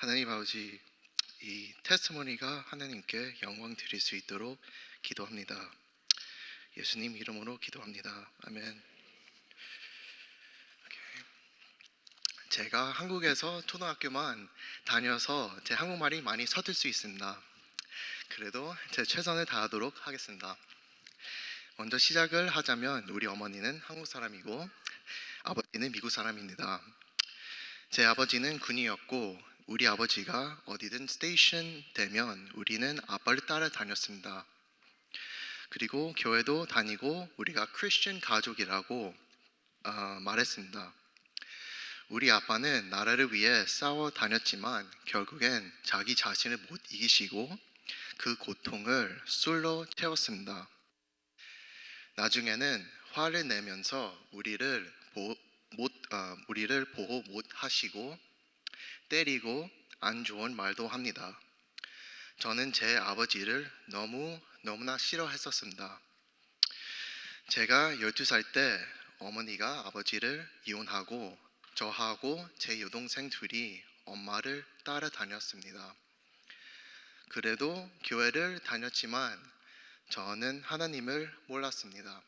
하나님 아버지, 이 테스티모니가 하나님께 영광 드릴 수 있도록 기도합니다. 예수님 이름으로 기도합니다. 아멘. 제가 한국에서 초등학교만 다녀서 제 한국말이 많이 서툴 수 있습니다. 그래도 제 최선을 다하도록 하겠습니다. 먼저 시작을 하자면 우리 어머니는 한국 사람이고 아버지는 미국 사람입니다. 제 아버지는 군인이었고 우리 아버지가 어디든 스테이션 되면 우리는 아빠를 따라 다녔습니다. 그리고 교회도 다니고 우리가 크리스천 가족이라고 말했습니다. 우리 아빠는 나라를 위해 싸워 다녔지만 결국엔 자기 자신을 못 이기시고 그 고통을 술로 채웠습니다. 나중에는 화를 내면서 우리를 보호 못 하시고 때리고 안 좋은 말도 합니다. 저는 제 아버지를 너무나 싫어했었습니다. 제가 12살 때 어머니가 아버지를 이혼하고 저하고 제 여동생 둘이 엄마를 따라다녔습니다. 그래도 교회를 다녔지만 저는 하나님을 몰랐습니다.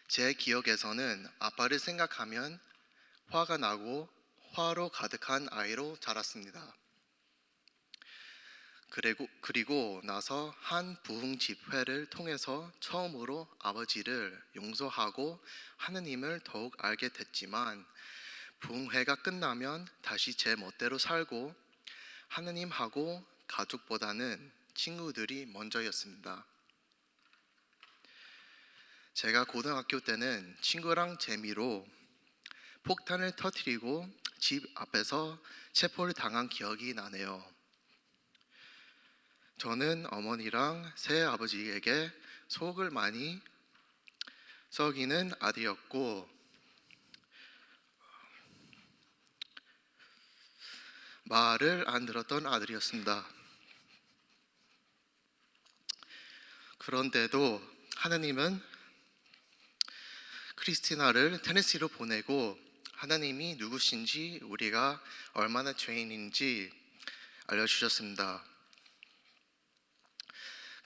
제 기억에서는 아빠를 생각하면 화가 나고 화로 가득한 아이로 자랐습니다. 그리고 나서 한 부흥 집회를 통해서 처음으로 아버지를 용서하고 하느님을 더욱 알게 됐지만 부흥회가 끝나면 다시 제 멋대로 살고 하느님하고 가족보다는 친구들이 먼저였습니다. 제가 고등학교 때는 친구랑 재미로 폭탄을 터뜨리고 집 앞에서 체포를 당한 기억이 나네요. 저는 어머니랑 새아버지에게 속을 많이 썩이는 아들이었고 말을 안 들었던 아들이었습니다. 그런데도 하나님은 크리스티나를 테네시로 보내고 하나님이 누구신지 우리가 얼마나 죄인인지 알려주셨습니다.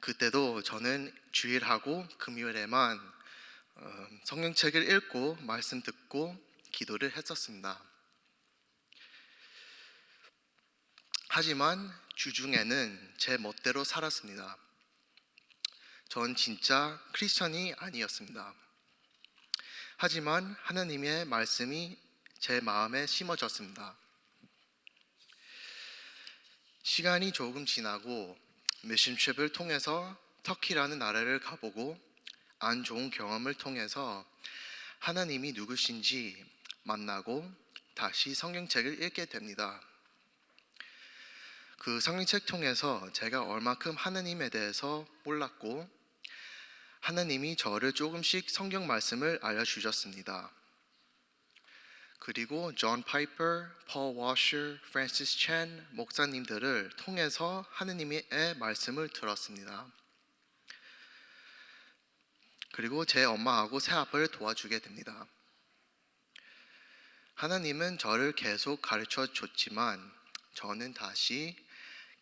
그때도 저는 주일하고 금요일에만 성경책을 읽고 말씀 듣고 기도를 했었습니다. 하지만 주중에는 제 멋대로 살았습니다. 전 진짜 크리스천이 아니었습니다. 하지만 하나님의 말씀이 제 마음에 심어졌습니다. 시간이 조금 지나고 미션트립을 통해서 터키라는 나라를 가보고 안 좋은 경험을 통해서 하나님이 누구신지 만나고 다시 성경책을 읽게 됩니다. 그 성경책 통해서 제가 얼마큼 하나님에 대해서 몰랐고 하나님이 저를 조금씩 성경 말씀을 알려주셨습니다. 그리고 존 파이퍼, 폴 워셔, 프랜시스 첸 목사님들을 통해서 하느님의 말씀을 들었습니다. 그리고 제 엄마하고 새아빠를 도와주게 됩니다. 하나님은 저를 계속 가르쳐 줬지만 저는 다시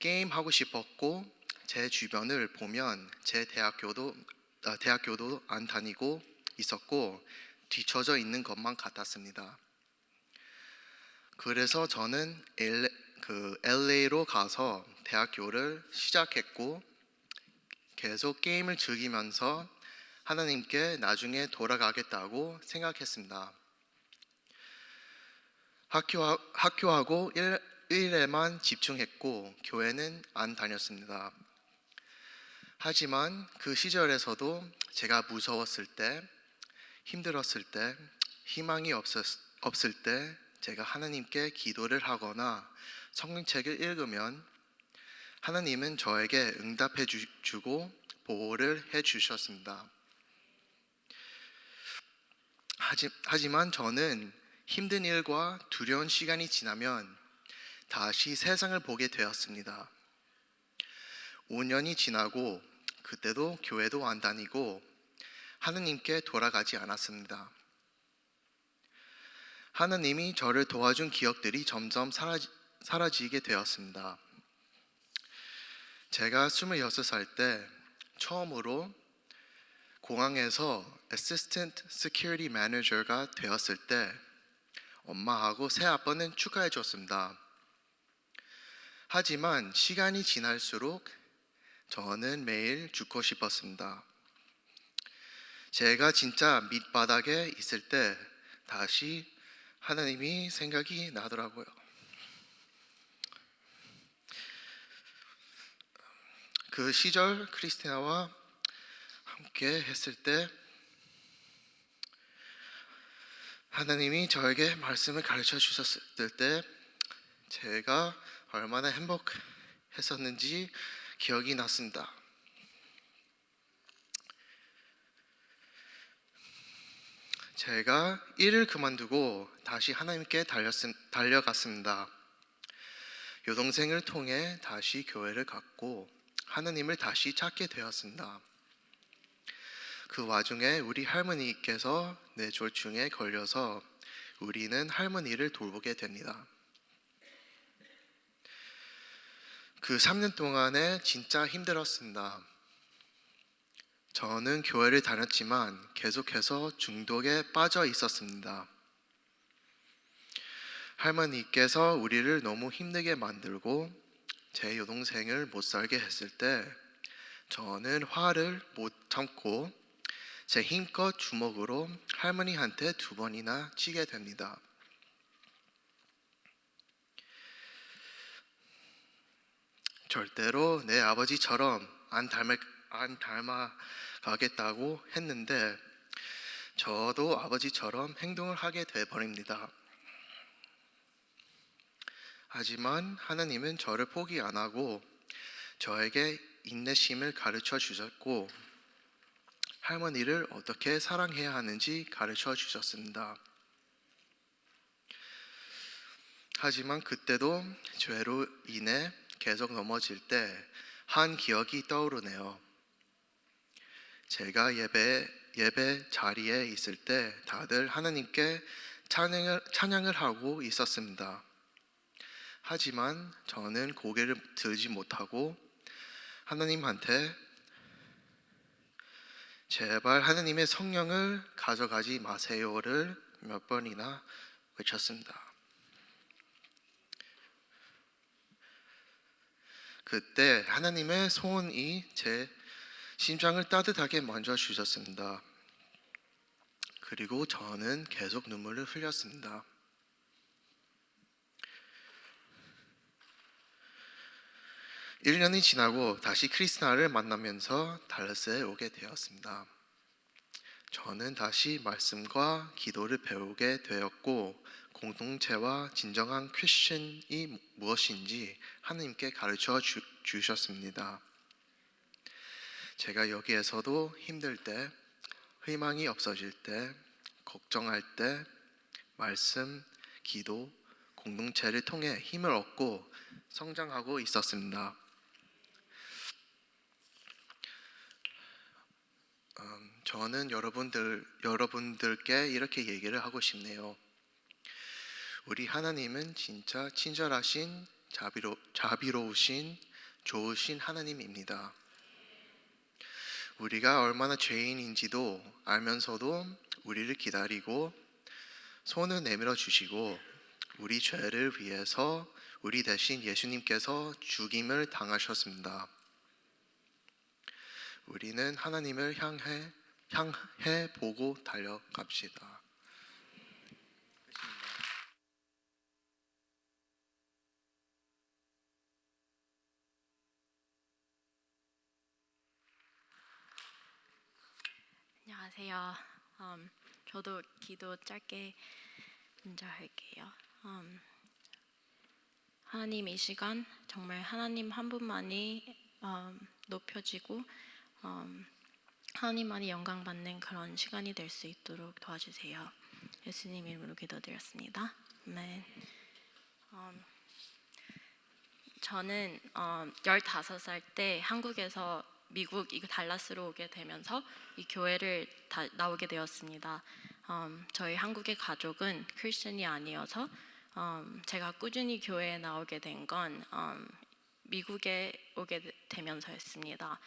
게임하고 싶었고 제 주변을 보면 제 대학교도 안 다니고 있었고 뒤처져 있는 것만 같았습니다. 그래서 저는 LA로 가서 대학교를 시작했고 계속 게임을 즐기면서 하나님께 나중에 돌아가겠다고 생각했습니다. 학교하고 일에만 집중했고 교회는 안 다녔습니다. 하지만 그 시절에서도 제가 무서웠을 때, 힘들었을 때, 희망이 없을 때 제가 하나님께 기도를 하거나 성경책을 읽으면 하나님은 저에게 응답해 주고 보호를 해 주셨습니다. 하지만 저는 힘든 일과 두려운 시간이 지나면 다시 세상을 보게 되었습니다. 5년이 지나고 그때도 교회도 안 다니고 하나님께 돌아가지 않았습니다. 하나님이 저를 도와준 기억들이 점점 사라지게 되었습니다. 제가 26살 때 처음으로 공항에서 Assistant Security Manager가 되었을 때 엄마하고 새아빠는 축하해 줬습니다. 하지만 시간이 지날수록 저는 매일 죽고 싶었습니다. 제가 진짜 밑바닥에 있을 때 다시 하나님이 생각이 나더라고요. 그 시절 크리스티나와 함께 했을 때 하나님이 저에게 말씀을 가르쳐 주셨을 때 제가 얼마나 행복했었는지 기억이 났습니다. 제가 일을 그만두고 다시 하나님께 달려갔습니다. 여동생을 통해 다시 교회를 갔고 하나님을 다시 찾게 되었습니다. 그 와중에 우리 할머니께서 뇌졸중에 걸려서 우리는 할머니를 돌보게 됩니다. 그 3년 동안에 진짜 힘들었습니다. 저는 교회를 다녔지만 계속해서 중독에 빠져 있었습니다. 할머니께서 우리를 너무 힘들게 만들고 제 여동생을 못 살게 했을 때 저는 화를 못 참고 제 힘껏 주먹으로 할머니한테 2번이나 치게 됩니다. 절대로 내 아버지처럼 안 닮아가겠다고 했는데 저도 아버지처럼 행동을 하게 돼버립니다. 하지만 하나님은 저를 포기 안 하고 저에게 인내심을 가르쳐 주셨고 할머니를 어떻게 사랑해야 하는지 가르쳐 주셨습니다. 하지만 그때도 죄로 인해 계속 넘어질 때 한 기억이 떠오르네요. 제가 예배 자리에 있을 때 다들 하나님께 찬양을 하고 있었습니다. 하지만 저는 고개를 들지 못하고 하나님한테 제발 하나님의 성령을 가져가지 마세요를 몇 번이나 외쳤습니다. 그때 하나님의 소원이 제 심장을 따뜻하게 만져주셨습니다. 그리고 저는 계속 눈물을 흘렸습니다. 일 년이 지나고 다시 크리스티나를 만나면서 달라스에 오게 되었습니다. 저는 다시 말씀과 기도를 배우게 되었고 공동체와 진정한 크리스천이 무엇인지 하나님께 가르쳐 주셨습니다. 제가 여기에서도 힘들 때, 희망이 없어질 때, 걱정할 때 말씀, 기도, 공동체를 통해 힘을 얻고 성장하고 있었습니다. 저는 여러분들께 이렇게 얘기를 하고 싶네요. 우리 하나님은 진짜 친절하신 자비로우신 좋으신 하나님입니다. 우리가 얼마나 죄인인지도 알면서도 우리를 기다리고 손을 내밀어 주시고 우리 죄를 위해서 우리 대신 예수님께서 죽임을 당하셨습니다. 우리는 하나님을 향해 보고 달려갑시다. 안녕하세요. 저도 기도 짧게 먼저 할게요. 하나님, 이 시간 정말 하나님 한 분만이 높여지고 하나님만이 영광 받는 그런 시간이 될 수 있도록 도와주세요. 예수님 이름으로 기도드렸습니다. 아멘. 저는 15살 때 한국에서 미국 이 달라스로 오게 되면서 이 교회를 나오게 되었습니다. 저희 한국의 가족은 크리스천이 아니어서 제가 꾸준히 교회에 나오게 된 건 미국에 오게 되면서였습니다.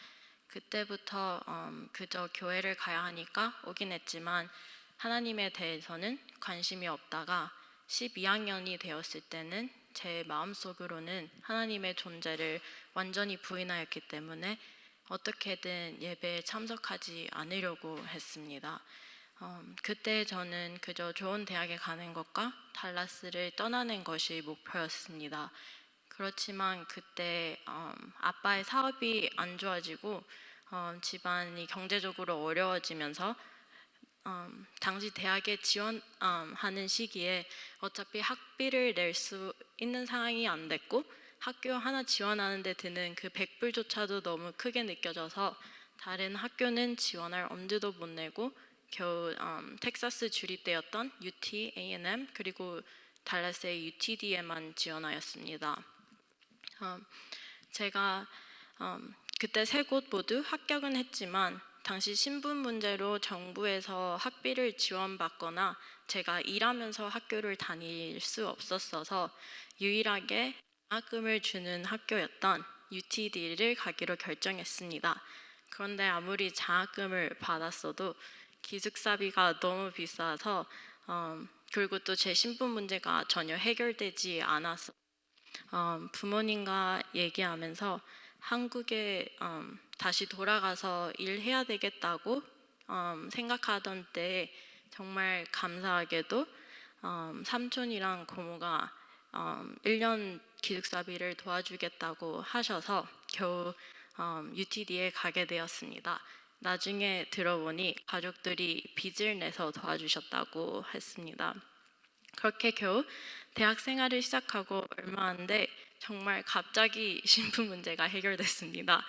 그때부터 그저 교회를 가야 하니까 오긴 했지만 하나님에 대해서는 관심이 없다가 12학년이 되었을 때는 제 마음속으로는 하나님의 존재를 완전히 부인하였기 때문에 어떻게든 예배에 참석하지 않으려고 했습니다. 그때 저는 그저 좋은 대학에 가는 것과 달라스를 떠나는 것이 목표였습니다. 그렇지만 그때 아빠의 사업이 안 좋아지고 집안이 경제적으로 어려워지면서 당시 대학에 지원하는 시기에 어차피 학비를 낼 수 있는 상황이 안 됐고 학교 하나 지원하는데 드는 그 100불조차도 너무 크게 느껴져서 다른 학교는 지원할 엄두도 못 내고 겨우 텍사스 주립대였던 UT, A&M 그리고 달라스의 UTD에만 지원하였습니다. 제가 그때 세 곳 모두 합격은 했지만 당시 신분 문제로 정부에서 학비를 지원받거나 제가 일하면서 학교를 다닐 수 없었어서 유일하게 장학금을 주는 학교였던 UTD를 가기로 결정했습니다. 그런데 아무리 장학금을 받았어도 기숙사비가 너무 비싸서 그리고 또 제 신분 문제가 전혀 해결되지 않아서 부모님과 얘기하면서 한국에 다시 돌아가서 일해야 되겠다고 생각하던 때에 정말 감사하게도 삼촌이랑 고모가 1년 기숙사비를 도와주겠다고 하셔서 겨우 UTD에 가게 되었습니다. 나중에 들어보니 가족들이 빚을 내서 도와주셨다고 했습니다. 그렇게 겨우 대학 생활을 시작하고 얼마 안 돼 정말 갑자기 신분 문제가 해결됐습니다.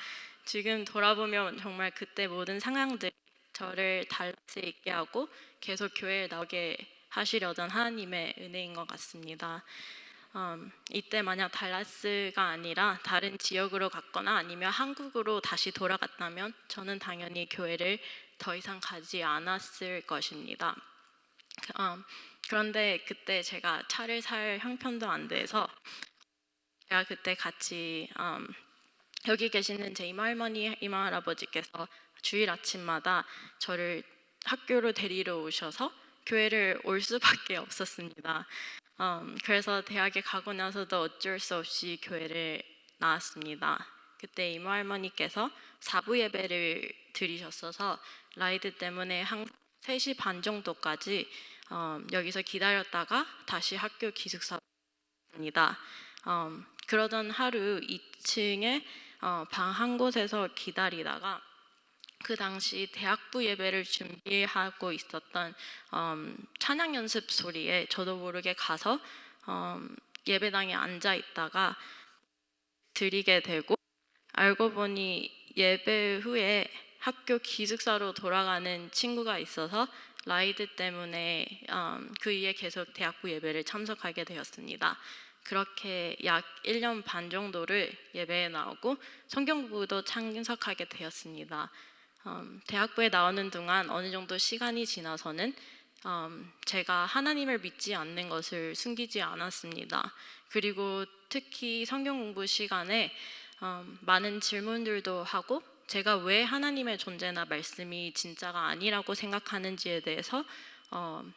지금 돌아보면 정말 그때 모든 상황들이 저를 달라스에 있게 하고 계속 교회에 나오게 하시려던 하나님의 은혜인 것 같습니다. 이때 만약 달라스가 아니라 다른 지역으로 갔거나 아니면 한국으로 다시 돌아갔다면 저는 당연히 교회를 더 이상 가지 않았을 것입니다. 그런데 그때 제가 차를 살 형편도 안 돼서 제가 그때 같이 여기 계시는 제 이모할머니, 이모할아버지께서 주일 아침마다 저를 학교로 데리러 오셔서 교회를 올 수밖에 없었습니다. 그래서 대학에 가고 나서도 어쩔 수 없이 교회를 나왔습니다. 그때 이모할머니께서 사부 예배를 드리셨어서 라이드 때문에 한 3시 반 정도까지 여기서 기다렸다가 다시 학교 기숙사입니다. 그러던 하루 2층에 방 한 곳에서 기다리다가 그 당시 대학부 예배를 준비하고 있었던 찬양 연습 소리에 저도 모르게 가서 예배당에 앉아 있다가 드리게 되고 알고 보니 예배 후에 학교 기숙사로 돌아가는 친구가 있어서 라이드 때문에 그 이후에 계속 대학부 예배를 참석하게 되었습니다. 그렇게 약 1년 반 정도를 예배에 나오고 성경 공부도 참석하게 되었습니다. 대학부에 나오는 동안 어느 정도 시간이 지나서는 제가 하나님을 믿지 않는 것을 숨기지 않았습니다. 그리고 특히 성경 공부 시간에 많은 질문들도 하고 제가 왜 하나님의 존재나 말씀이 진짜가 아니라고 생각하는지에 대해서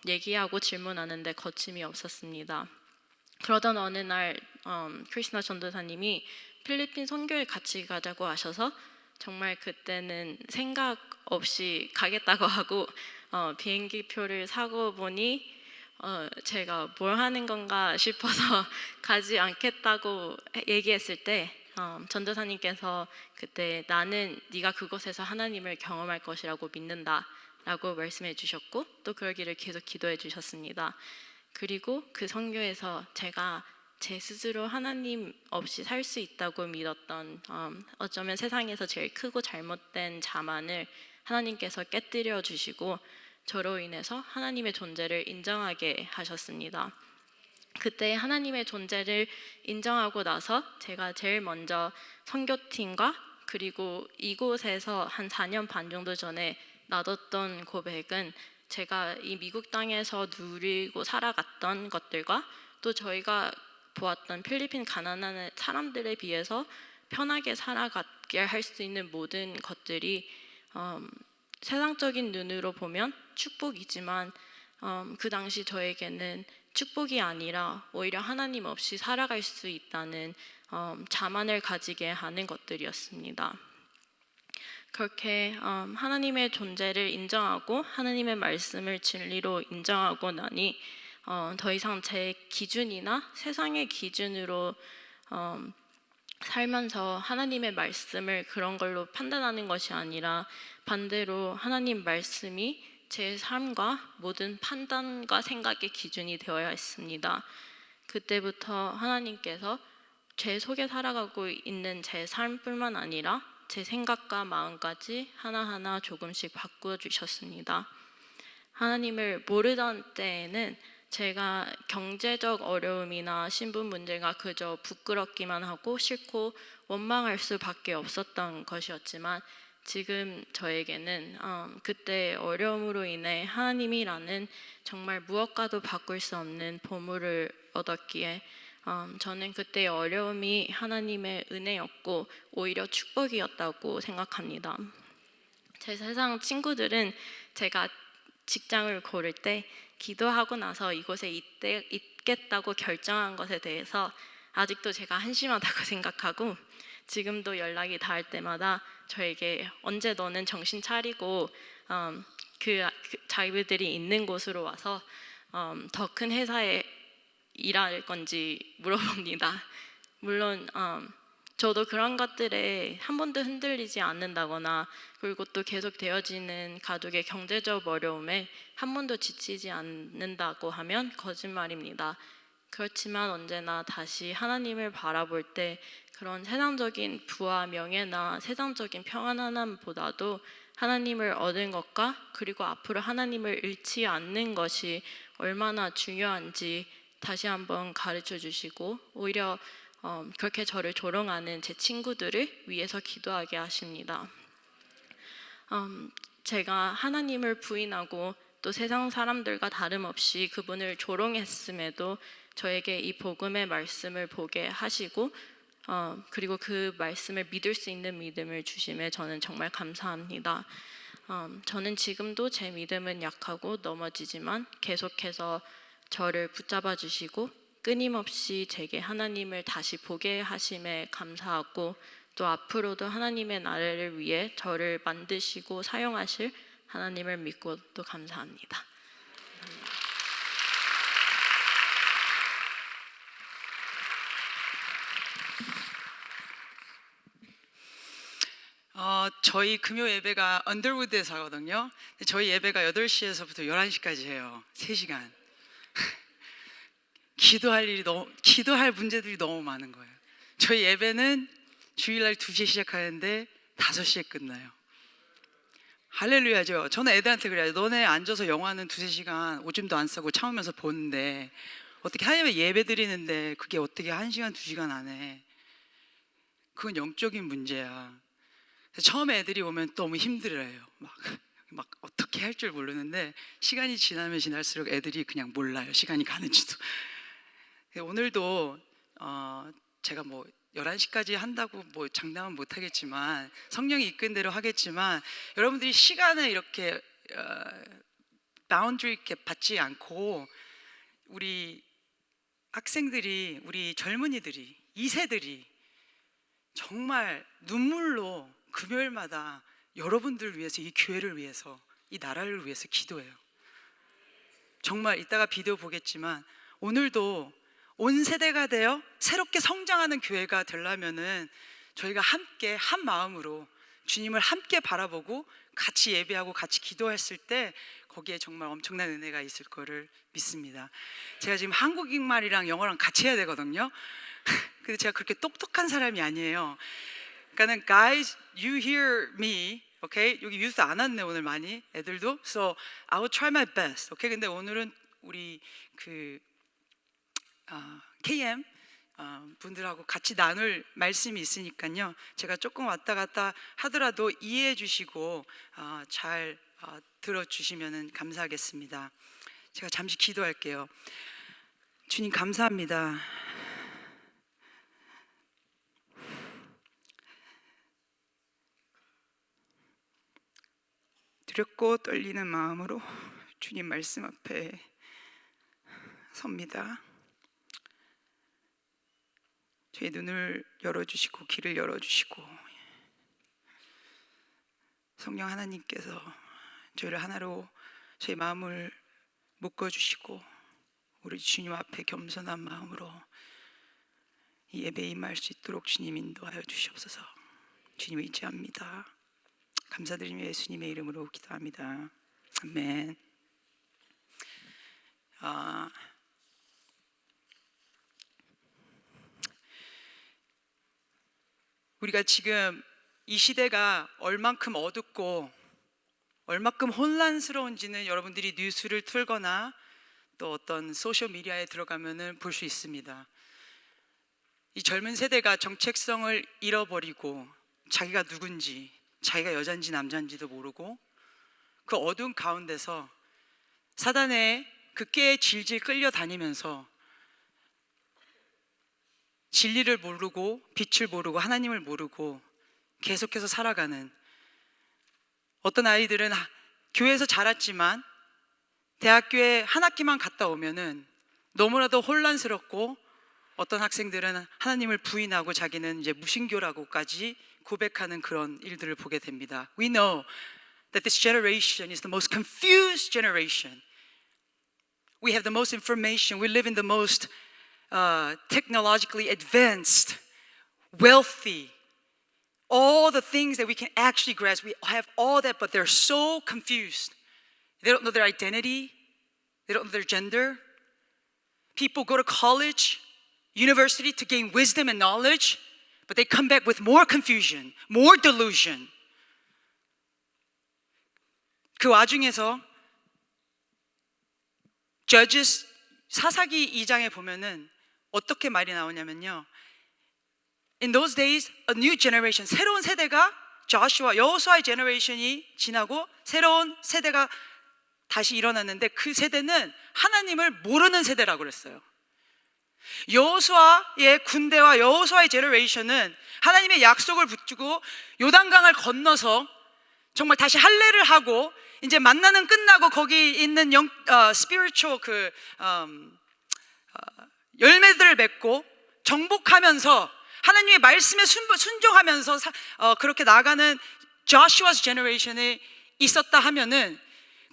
얘기하고 질문하는데 거침이 없었습니다. 그러던 어느 날 크리스나 전도사님이 필리핀 선교에 같이 가자고 하셔서 정말 그때는 생각 없이 가겠다고 하고 비행기 표를 사고 보니 제가 뭘 하는 건가 싶어서 가지 않겠다고 얘기했을 때 전도사님께서 그때 나는 네가 그곳에서 하나님을 경험할 것이라고 믿는다 라고 말씀해 주셨고 또 그러기를 계속 기도해 주셨습니다. 그리고 그 선교에서 제가 제 스스로 하나님 없이 살 수 있다고 믿었던 어쩌면 세상에서 제일 크고 잘못된 자만을 하나님께서 깨뜨려 주시고 저로 인해서 하나님의 존재를 인정하게 하셨습니다. 그때 하나님의 존재를 인정하고 나서 제가 제일 먼저 선교팀과 그리고 이곳에서 한 4년 반 정도 전에 놔뒀던 고백은 제가 이 미국 땅에서 누리고 살아갔던 것들과 또 저희가 보았던 필리핀 가난한 사람들에 비해서 편하게 살아가게 할 수 있는 모든 것들이 세상적인 눈으로 보면 축복이지만 그 당시 저에게는 축복이 아니라 오히려 하나님 없이 살아갈 수 있다는 자만을 가지게 하는 것들이었습니다. 그렇게 하나님의 존재를 인정하고 하나님의 말씀을 진리로 인정하고 나니 더 이상 제 기준이나 세상의 기준으로 살면서 하나님의 말씀을 그런 걸로 판단하는 것이 아니라 반대로 하나님 말씀이 제 삶과 모든 판단과 생각의 기준이 되어야 했습니다. 그때부터 하나님께서 제 속에 살아가고 있는 제 삶뿐만 아니라 제 생각과 마음까지 하나하나 조금씩 바꾸어 주셨습니다. 하나님을 모르던 때에는 제가 경제적 어려움이나 신분 문제가 그저 부끄럽기만 하고 싫고 원망할 수밖에 없었던 것이었지만 지금 저에게는 그때 어려움으로 인해 하나님이라는 정말 무엇과도 바꿀 수 없는 보물을 얻었기에 저는 그때 어려움이 하나님의 은혜였고 오히려 축복이었다고 생각합니다. 제 세상 친구들은 제가 직장을 고를 때 기도하고 나서 이곳에 있겠다고 결정한 것에 대해서 아직도 제가 한심하다고 생각하고 지금도 연락이 닿을 때마다 저에게 언제 너는 정신 차리고 자기들이 있는 곳으로 와서 더 큰 회사에 일할 건지 물어봅니다. 물론 저도 그런 것들에 한 번도 흔들리지 않는다거나 그리고 또 계속 되어지는 가족의 경제적 어려움에 한 번도 지치지 않는다고 하면 거짓말입니다. 그렇지만 언제나 다시 하나님을 바라볼 때 그런 세상적인 부와 명예나 세상적인 평안함보다도 하나님을 얻은 것과 그리고 앞으로 하나님을 잃지 않는 것이 얼마나 중요한지 다시 한번 가르쳐 주시고 오히려 그렇게 저를 조롱하는 제 친구들을 위해서 기도하게 하십니다. 제가 하나님을 부인하고 또 세상 사람들과 다름없이 그분을 조롱했음에도 저에게 이 복음의 말씀을 보게 하시고 그리고 그 말씀을 믿을 수 있는 믿음을 주심에 저는 정말 감사합니다. 저는 지금도 제 믿음은 약하고 넘어지지만 계속해서 저를 붙잡아 주시고 끊임없이 제게 하나님을 다시 보게 하심에 감사하고 또 앞으로도 하나님의 나라를 위해 저를 만드시고 사용하실 하나님을 믿고 또 감사합니다. 저희 금요 예배가 언더우드에서 하거든요. 저희 예배가 8시에서부터 11시까지 해요. 3시간. 기도할 문제들이 너무 많은 거예요. 저희 예배는 주일날 2시에 시작하는데 5시에 끝나요. 할렐루야죠. 저는 애들한테 그래요. 너네 앉아서 영화는 2-3시간 오줌도 안 싸고 참으면서 보는데 어떻게 하나님의 예배 드리는데 그게 어떻게 1시간, 2시간 안 해. 그건 영적인 문제야. 처음에 애들이 오면 너무 힘들어요. 막 어떻게 할 줄 모르는데 시간이 지나면 지날수록 애들이 그냥 몰라요. 시간이 가는지도. 오늘도 제가 뭐 11시까지 한다고 뭐 장담은 못 하겠지만 성령이 이끈 대로 하겠지만 여러분들이 시간을 이렇게 바운드리 이렇게 받지 않고 우리 학생들이 우리 젊은이들이 2세들이 정말 눈물로 금요일마다 여러분들을 위해서 이 교회를 위해서 이 나라를 위해서 기도해요. 정말 이따가 비디오 보겠지만 오늘도 온 세대가 되어 새롭게 성장하는 교회가 되려면은 저희가 함께 한 마음으로 주님을 함께 바라보고 같이 예배하고 같이 기도했을 때 거기에 정말 엄청난 은혜가 있을 거를 믿습니다. 제가 지금 한국말이랑 영어랑 같이 해야 되거든요. 근데 제가 그렇게 똑똑한 사람이 아니에요. 그러니까는 guys, you hear me, okay? 여기 유스 안 왔네 오늘 많이 애들도. So I will try my best, okay? 근데 오늘은 우리 KM 분들하고 같이 나눌 말씀이 있으니까요. 제가 조금 왔다 갔다 하더라도 이해해 주시고 잘 들어주시면 감사하겠습니다. 제가 잠시 기도할게요. 주님 감사합니다. 두렵고 떨리는 마음으로 주님 말씀 앞에 섭니다. 저희 눈을 열어주시고 귀를 열어주시고 성령 하나님께서 저희를 하나로 저희 마음을 묶어주시고 우리 주님 앞에 겸손한 마음으로 이 예배에 임할 수 있도록 주님 인도하여 주시옵소서. 주님을 의지합니다. 감사드리며 예수님의 이름으로 기도합니다. 아멘. 우리가 지금 이 시대가 얼만큼 어둡고 얼만큼 혼란스러운지는 여러분들이 뉴스를 틀거나 또 어떤 소셜 미디어에 들어가면은 볼 수 있습니다. 이 젊은 세대가 정체성을 잃어버리고 자기가 누군지, 자기가 여잔지 남잔지도 모르고 그 어두운 가운데서 사단의 그 꾀에 질질 끌려다니면서 진리를 모르고 빛을 모르고 하나님을 모르고 계속해서 살아가는, 어떤 아이들은 교회에서 자랐지만 대학교에 한 학기만 갔다 오면은 너무나도 혼란스럽고, 어떤 학생들은 하나님을 부인하고 자기는 이제 무신교라고까지 고백하는 그런 일들을 보게 됩니다. We know that this generation is the most confused generation. We have the most information. We live in the most technologically advanced, wealthy, all the things that we can actually grasp. We have all that, but they're so confused. They don't know their identity. They don't know their gender. People go to college, university to gain wisdom and knowledge, but they come back with more confusion, more delusion. 그 와중에서 Judges 사사기 2장에 보면은 어떻게 말이 나오냐면요. In those days, a new generation, 새로운 세대가 여호수아의 제너레이션이 지나고 새로운 세대가 다시 일어났는데, 그 세대는 하나님을 모르는 세대라고 그랬어요. 여호수아의 군대와 여호수아의 제너레이션은 하나님의 약속을 붙들고 요단강을 건너서 정말 다시 할례를 하고 이제 만나는 끝나고 거기 있는 spiritual 열매들을 맺고 정복하면서 하나님의 말씀에 순종하면서 그렇게 나아가는 Joshua's generation이 있었다 하면은,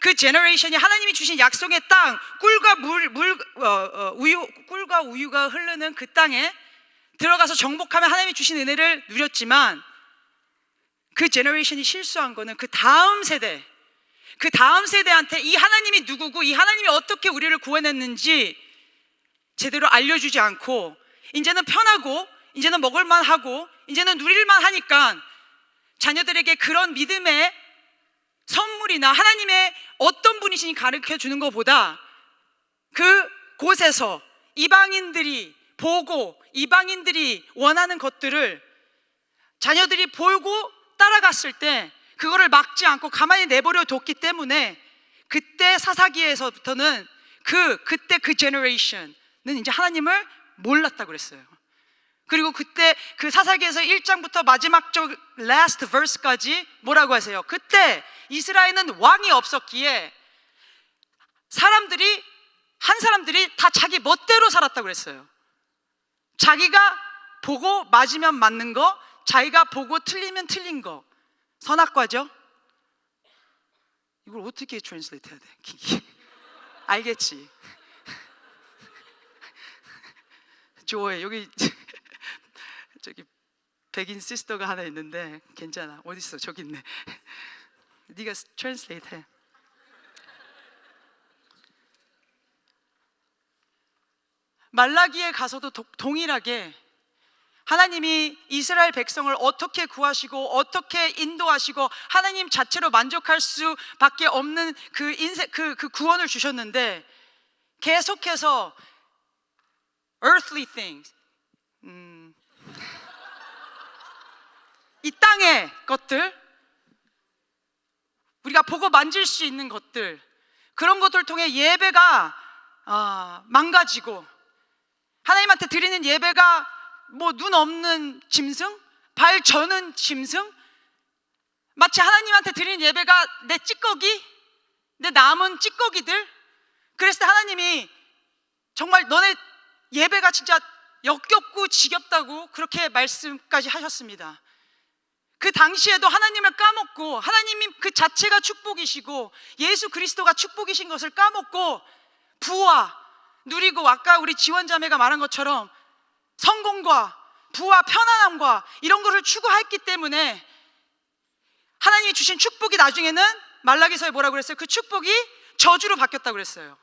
그 제너레이션이 하나님이 주신 약속의 땅, 꿀과 우유가 흐르는 그 땅에 들어가서 정복하면 하나님이 주신 은혜를 누렸지만, 그 제너레이션이 실수한 거는 그 다음 세대한테 이 하나님이 누구고 이 하나님이 어떻게 우리를 구원했는지 제대로 알려주지 않고, 이제는 편하고 이제는 먹을만 하고 이제는 누릴만 하니까 자녀들에게 그런 믿음의 선물이나 하나님의 어떤 분이신지 가르쳐 주는 것보다 그 곳에서 이방인들이 보고 이방인들이 원하는 것들을 자녀들이 보고 따라갔을 때 그거를 막지 않고 가만히 내버려 뒀기 때문에, 그때 사사기에서부터는 그때 그 제너레이션은 이제 하나님을 몰랐다고 그랬어요. 그리고 그때 그 사사기에서 1장부터 마지막 last verse까지 뭐라고 하세요? 그때 이스라엘은 왕이 없었기에 한 사람들이 다 자기 멋대로 살았다고 그랬어요. 자기가 보고 맞으면 맞는 거, 자기가 보고 틀리면 틀린 거. 선악과죠? 이걸 어떻게 트랜슬레이트 해야 돼? 알겠지? 좋아해. 여기 저기 백인 시스터가 하나 있는데 괜찮아. 어디 있어? 저기 있네. 네가 트랜슬레이트 해. 말라기에 가서도 동일하게 하나님이 이스라엘 백성을 어떻게 구하시고 어떻게 인도하시고 하나님 자체로 만족할 수밖에 없는 그 구원을 주셨는데, 계속해서 earthly things, 이 땅의 것들, 우리가 보고 만질 수 있는 것들, 그런 것들을 통해 예배가 망가지고 하나님한테 드리는 예배가 뭐 눈 없는 짐승, 발 저는 짐승, 마치 하나님한테 드리는 예배가 내 찌꺼기, 내 남은 찌꺼기들. 그랬을 때 하나님이 정말 너네 예배가 진짜 역겹고 지겹다고 그렇게 말씀까지 하셨습니다. 그 당시에도 하나님을 까먹고, 하나님이 그 자체가 축복이시고 예수 그리스도가 축복이신 것을 까먹고 부와 누리고, 아까 우리 지원자매가 말한 것처럼 성공과 부와 편안함과 이런 것을 추구했기 때문에 하나님이 주신 축복이 나중에는 말라기서에 뭐라고 그랬어요? 그 축복이 저주로 바뀌었다고 그랬어요.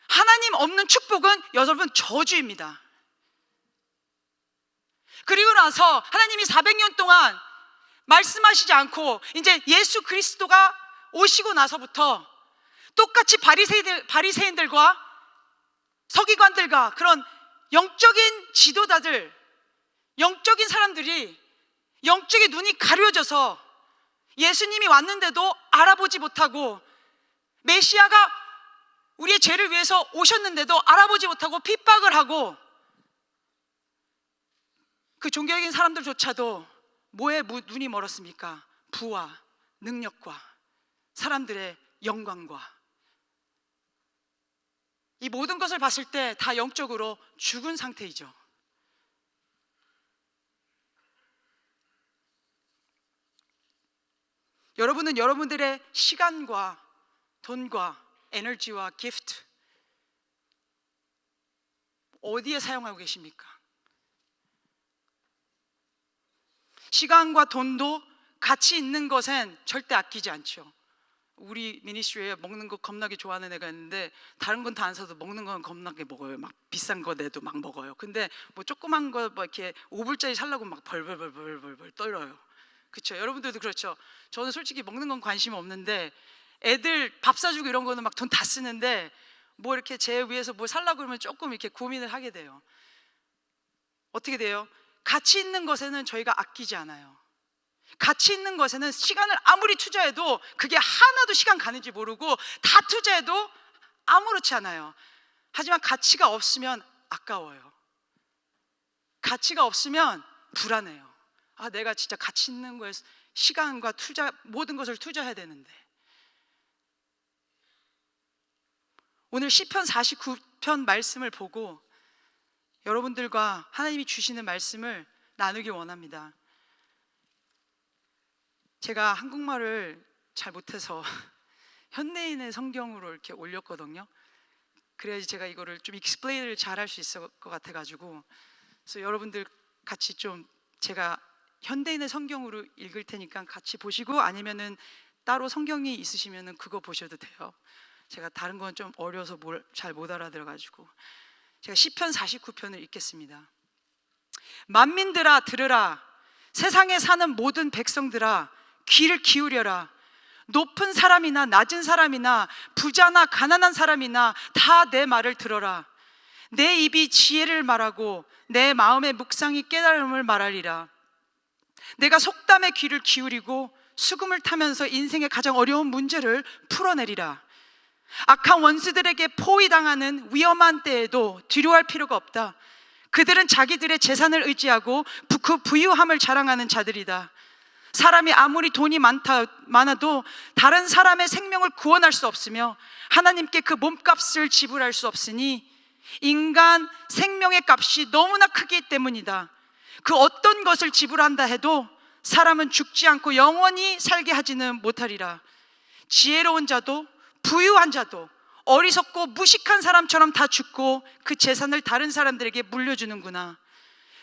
하나님 없는 축복은 여러분 저주입니다. 그리고 나서 하나님이 400년 동안 말씀하시지 않고 이제 예수 그리스도가 오시고 나서부터 똑같이 바리새인들과 서기관들과 그런 영적인 지도자들, 영적인 사람들이 영적인 눈이 가려져서 예수님이 왔는데도 알아보지 못하고, 메시아가 우리의 죄를 위해서 오셨는데도 알아보지 못하고 핍박을 하고, 그 종교적인 사람들조차도 뭐에 눈이 멀었습니까? 부와 능력과 사람들의 영광과. 이 모든 것을 봤을 때 다 영적으로 죽은 상태이죠. 여러분은 여러분들의 시간과 돈과 에너지와 기프트 어디에 사용하고 계십니까? 시간과 돈도 가치 있는 것엔 절대 아끼지 않죠. 우리 미니스트리에 먹는 거 겁나게 좋아하는 애가 있는데 다른 건 다 안 사도 먹는 건 겁나게 먹어요. 막 비싼 거 내도 막 먹어요. 근데 뭐 조그만 거 막 이렇게 5불짜리 살려고 막 벌벌 떨어요. 그렇죠? 여러분들도 그렇죠? 저는 솔직히 먹는 건 관심 없는데 애들 밥 사주고 이런 거는 막 돈 다 쓰는데 뭐 이렇게 제 위해서 뭘 살려고 그러면 조금 이렇게 고민을 하게 돼요. 어떻게 돼요? 가치 있는 것에는 저희가 아끼지 않아요. 가치 있는 것에는 시간을 아무리 투자해도 그게 하나도 시간 가는지 모르고 다 투자해도 아무렇지 않아요. 하지만 가치가 없으면 아까워요. 가치가 없으면 불안해요. 아, 내가 진짜 가치 있는 거에 시간과 투자, 모든 것을 투자해야 되는데. 오늘 시편 49편 말씀을 보고 여러분들과 하나님이 주시는 말씀을 나누길 원합니다. 제가 한국말을 잘 못해서 현대인의 성경으로 이렇게 올렸거든요. 그래야지 제가 이거를 좀 익스플레인을 잘 할 수 있을 것 같아가지고, 그래서 여러분들 같이 좀 제가 현대인의 성경으로 읽을 테니까 같이 보시고, 아니면은 따로 성경이 있으시면은 그거 보셔도 돼요. 제가 다른 건 좀 어려서 잘 못 알아들어가지고 제가 시편 49편을 읽겠습니다. 만민들아 들으라, 세상에 사는 모든 백성들아 귀를 기울여라. 높은 사람이나 낮은 사람이나 부자나 가난한 사람이나 다 내 말을 들어라. 내 입이 지혜를 말하고 내 마음의 묵상이 깨달음을 말하리라. 내가 속담에 귀를 기울이고 수금을 타면서 인생의 가장 어려운 문제를 풀어내리라. 악한 원수들에게 포위당하는 위험한 때에도 두려워할 필요가 없다. 그들은 자기들의 재산을 의지하고 그 부유함을 자랑하는 자들이다. 사람이 아무리 돈이 많아도 다른 사람의 생명을 구원할 수 없으며 하나님께 그 몸값을 지불할 수 없으니 인간 생명의 값이 너무나 크기 때문이다. 그 어떤 것을 지불한다 해도 사람은 죽지 않고 영원히 살게 하지는 못하리라. 지혜로운 자도 부유한 자도 어리석고 무식한 사람처럼 다 죽고 그 재산을 다른 사람들에게 물려주는구나.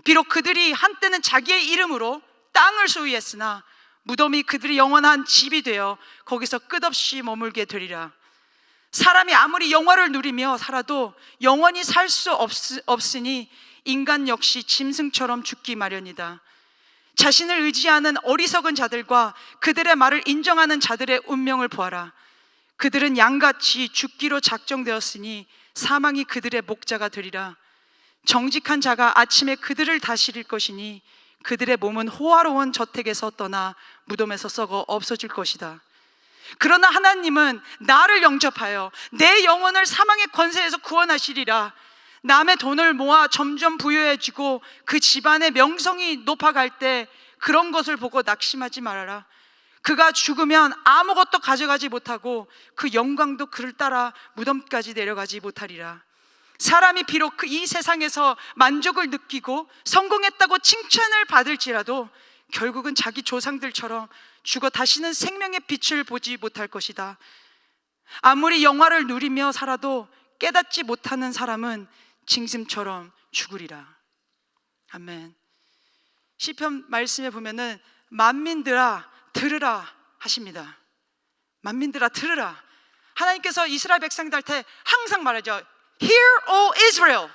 비록 그들이 한때는 자기의 이름으로 땅을 소유했으나 무덤이 그들의 영원한 집이 되어 거기서 끝없이 머물게 되리라. 사람이 아무리 영화를 누리며 살아도 영원히 살 수 없으니 인간 역시 짐승처럼 죽기 마련이다. 자신을 의지하는 어리석은 자들과 그들의 말을 인정하는 자들의 운명을 보아라. 그들은 양같이 죽기로 작정되었으니 사망이 그들의 목자가 되리라. 정직한 자가 아침에 그들을 다스릴 것이니 그들의 몸은 호화로운 저택에서 떠나 무덤에서 썩어 없어질 것이다. 그러나 하나님은 나를 영접하여 내 영혼을 사망의 권세에서 구원하시리라. 남의 돈을 모아 점점 부유해지고 그 집안의 명성이 높아갈 때 그런 것을 보고 낙심하지 말아라. 그가 죽으면 아무것도 가져가지 못하고 그 영광도 그를 따라 무덤까지 내려가지 못하리라. 사람이 비록 이 세상에서 만족을 느끼고 성공했다고 칭찬을 받을지라도 결국은 자기 조상들처럼 죽어 다시는 생명의 빛을 보지 못할 것이다. 아무리 영화를 누리며 살아도 깨닫지 못하는 사람은 징심처럼 죽으리라. 아멘. 시편 말씀에 보면은 만민들아 들으라 하십니다. 만민들아 들으라. 하나님께서 이스라엘 백성들한테 항상 말하죠. Hear, O Israel.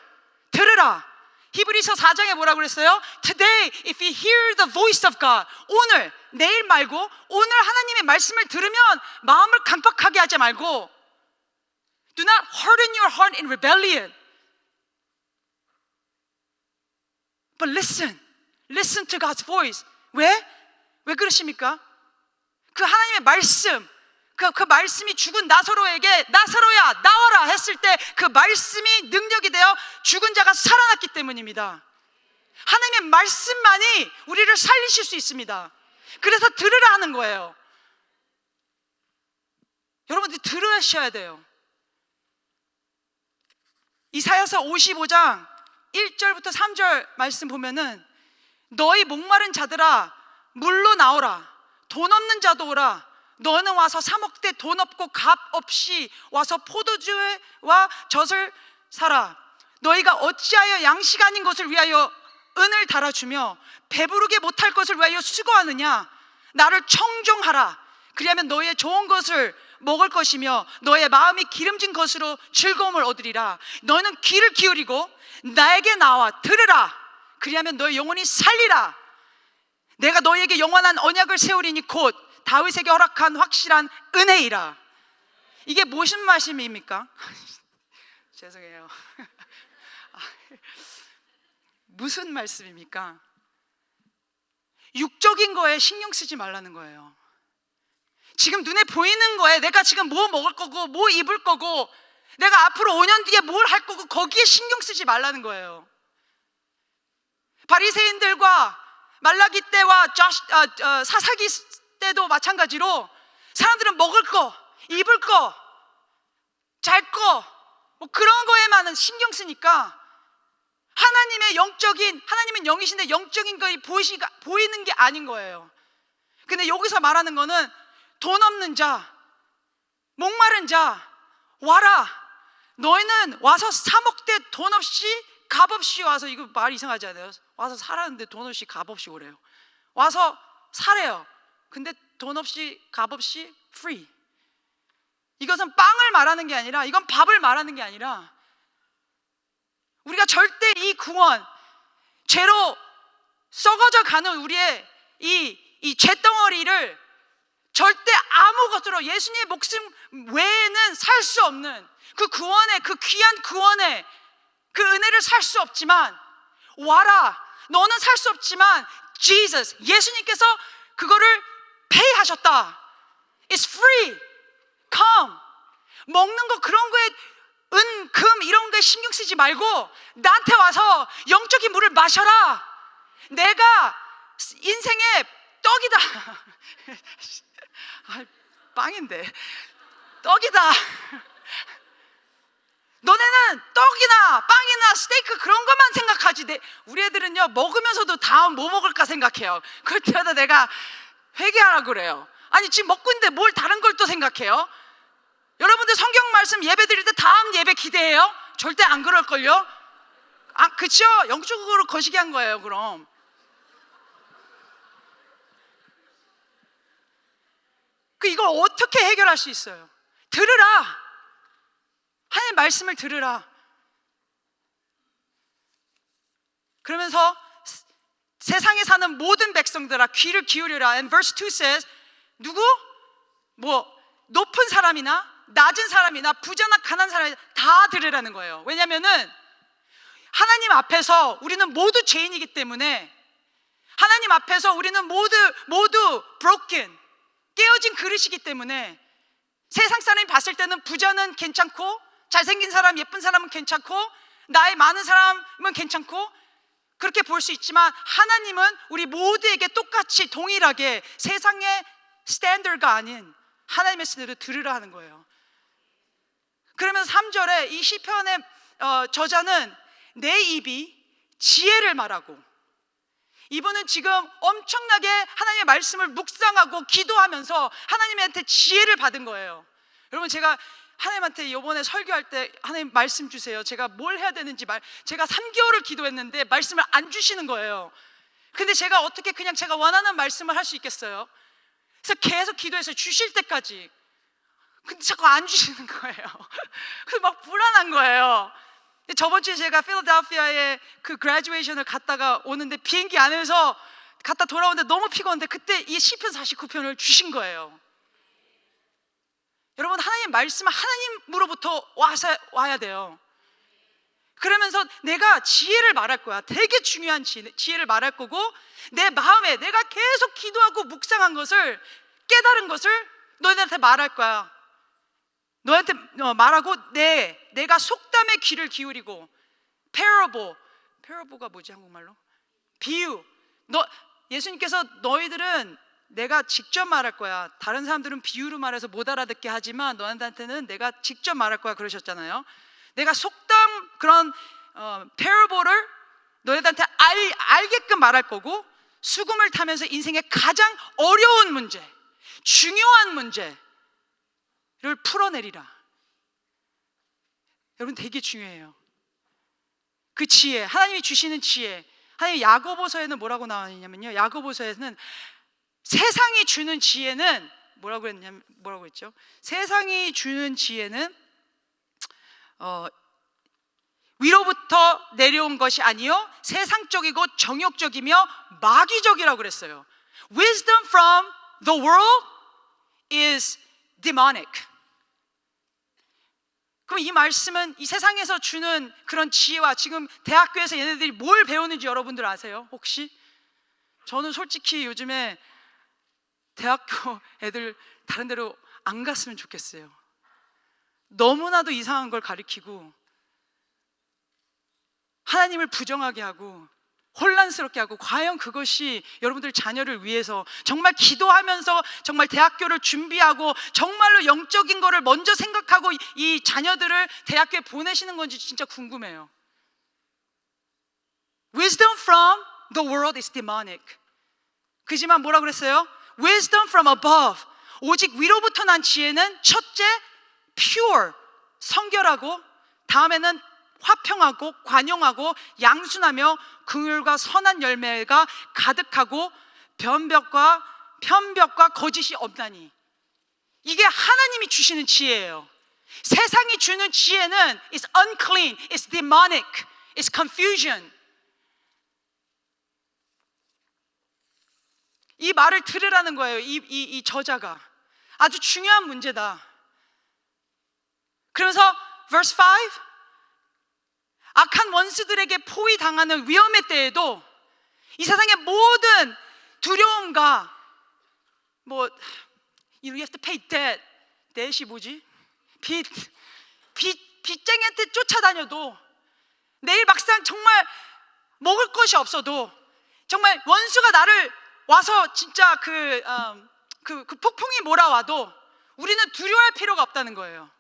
들으라. 히브리서 4장에 뭐라고 그랬어요? Today, if you hear the voice of God. 오늘, 내일 말고 오늘 하나님의 말씀을 들으면 마음을 강팍하게 하지 말고 Do not harden your heart in rebellion. But listen. Listen to God's voice. 왜? 왜 그러십니까? 그 하나님의 말씀, 그 말씀이 죽은 나사로에게 나사로야 나와라 했을 때 그 말씀이 능력이 되어 죽은 자가 살아났기 때문입니다. 하나님의 말씀만이 우리를 살리실 수 있습니다. 그래서 들으라 하는 거예요. 여러분들이 들으셔야 돼요. 이사야서 55장 1절부터 3절 말씀 보면은 너희 목마른 자들아 물로 나오라. 돈 없는 자도 오라. 너는 와서 사 먹되 돈 없고 값 없이 와서 포도주와 젖을 사라. 너희가 어찌하여 양식 아닌 것을 위하여 은을 달아주며 배부르게 못할 것을 위하여 수고하느냐. 나를 청종하라. 그리하면 너희의 좋은 것을 먹을 것이며 너의 마음이 기름진 것으로 즐거움을 얻으리라. 너는 귀를 기울이고 나에게 나와 들으라. 그리하면 너의 영혼이 살리라. 내가 너희에게 영원한 언약을 세우리니 곧 다윗에게 허락한 확실한 은혜이라. 이게 무슨 말씀입니까? 죄송해요. 무슨 말씀입니까? 육적인 거에 신경 쓰지 말라는 거예요. 지금 눈에 보이는 거에 내가 지금 뭐 먹을 거고 뭐 입을 거고 내가 앞으로 5년 뒤에 뭘 할 거고 거기에 신경 쓰지 말라는 거예요. 바리새인들과 말라기 때와 사사기 때도 마찬가지로 사람들은 먹을 거, 입을 거, 잘 거, 뭐 그런 거에만 신경 쓰니까 하나님은 영이신데 영적인 것이 보이는 게 아닌 거예요. 근데 여기서 말하는 거는 돈 없는 자, 목마른 자 와라. 너희는 와서 사 먹되 돈 없이 값 없이 와서, 이거 말 이상하지 않아요? 와서 사라는데 돈 없이 값 없이 오래요. 와서 사래요. 근데 돈 없이 값 없이 free. 이것은 빵을 말하는 게 아니라, 이건 밥을 말하는 게 아니라, 우리가 절대 이 구원, 죄로 썩어져 가는 우리의 이 죄덩어리를 절대 아무것으로 예수님의 목숨 외에는 살 수 없는 그 구원의, 그 귀한 구원의 그 은혜를 살 수 없지만, 와라. 너는 살 수 없지만 Jesus, 예수님께서 그거를 pay 하셨다. It's free. Come. 먹는 거 그런 거에 은, 금 이런 거에 신경 쓰지 말고 나한테 와서 영적인 물을 마셔라. 내가 인생의 떡이다. 빵인데 떡이다. 너네는 떡이나 빵이나 스테이크 그런 것만 생각하지. 우리 애들은요 먹으면서도 다음 뭐 먹을까 생각해요. 그럴 때마다 내가 회개하라고 그래요. 아니 지금 먹고 있는데 뭘 다른 걸 또 생각해요? 여러분들 성경 말씀 예배 드릴 때 다음 예배 기대해요? 절대 안 그럴걸요? 아, 그쵸? 영적으로 거시기 한 거예요. 그럼 이걸 어떻게 해결할 수 있어요? 들으라. 하나님의 말씀을 들으라. 그러면서 세상에 사는 모든 백성들아 귀를 기울여라. And verse 2 says, 누구? 뭐 높은 사람이나 낮은 사람이나 부자나 가난한 사람이나 다 들으라는 거예요. 왜냐면은 하나님 앞에서 우리는 모두 죄인이기 때문에, 하나님 앞에서 우리는 모두 broken, 깨어진 그릇이기 때문에, 세상 사람이 봤을 때는 부자는 괜찮고 잘생긴 사람, 예쁜 사람은 괜찮고 나이 많은 사람은 괜찮고 그렇게 볼 수 있지만 하나님은 우리 모두에게 똑같이 동일하게 세상의 스탠더드가 아닌 하나님의 스탠더드 들으라 하는 거예요. 그러면서 3절에 이 시편의 저자는 내 입이 지혜를 말하고, 이분은 지금 엄청나게 하나님의 말씀을 묵상하고 기도하면서 하나님한테 지혜를 받은 거예요. 여러분, 제가 하나님한테 이번에 설교할 때 하나님 말씀 주세요, 제가 뭘 해야 되는지 제가 3개월을 기도했는데 말씀을 안 주시는 거예요. 근데 제가 어떻게 그냥 제가 원하는 말씀을 할 수 있겠어요? 그래서 계속 기도해서 주실 때까지. 근데 자꾸 안 주시는 거예요. 그래서 막 불안한 거예요. 저번 주에 제가 필라델피아에 그 그래주에이션을 갔다가 오는데 비행기 안에서 갔다 돌아오는데 너무 피곤한데 그때 이 시편 49편을 주신 거예요. 여러분, 하나님 말씀은 하나님으로부터 와야 돼요. 그러면서 내가 지혜를 말할 거야. 되게 중요한 지혜를 말할 거고, 내 마음에 내가 계속 기도하고 묵상한 것을, 깨달은 것을 너희들한테 말할 거야. 너한테 말하고 내가 속담의 귀를 기울이고, parables, 가 뭐지 한국말로? 비유. 예수님께서 너희들은 내가 직접 말할 거야. 다른 사람들은 비유로 말해서 못 알아듣게 하지만 너한테는 내가 직접 말할 거야 그러셨잖아요. 내가 속담 그런 parable를 너희들한테 알게끔 말할 거고, 수금을 타면서 인생의 가장 어려운 문제, 중요한 문제를 풀어내리라. 여러분, 되게 중요해요. 그 지혜, 하나님이 주시는 지혜. 하나님 야고보서에는 뭐라고 나와있냐면요, 야고보서에는 세상이 주는 지혜는 뭐라고 했죠? 세상이 주는 지혜는 위로부터 내려온 것이 아니요 세상적이고 정욕적이며 마귀적이라고 그랬어요. Wisdom from the world is demonic. 그럼 이 말씀은 이 세상에서 주는 그런 지혜와 지금 대학교에서 얘네들이 뭘 배우는지 여러분들 아세요? 혹시? 저는 솔직히 요즘에 대학교 애들 다른 데로 안 갔으면 좋겠어요. 너무나도 이상한 걸 가르치고 하나님을 부정하게 하고 혼란스럽게 하고, 과연 그것이 여러분들 자녀를 위해서 정말 기도하면서 정말 대학교를 준비하고 정말로 영적인 거를 먼저 생각하고 이 자녀들을 대학교에 보내시는 건지 진짜 궁금해요. Wisdom from the world is demonic. 그지만 뭐라 그랬어요? Wisdom from above, 오직 위로부터 난 지혜는 첫째 pure, 성결하고, 다음에는 화평하고 관용하고 양순하며 긍휼과 선한 열매가 가득하고 편벽과 거짓이 없나니. 이게 하나님이 주시는 지혜예요. 세상이 주는 지혜는 is unclean, is demonic, is confusion. 이 말을 들으라는 거예요. 이 저자가 아주 중요한 문제다. 그러면서 verse 5, 악한 원수들에게 포위당하는 위험의 때에도 이 세상의 모든 두려움과 you have to pay debt. debt이 뭐지? 빚쟁이한테 쫓아다녀도, 내일 막상 정말 먹을 것이 없어도, 정말 원수가 나를 와서 진짜 그 폭풍이 몰아와도 우리는 두려워할 필요가 없다는 거예요.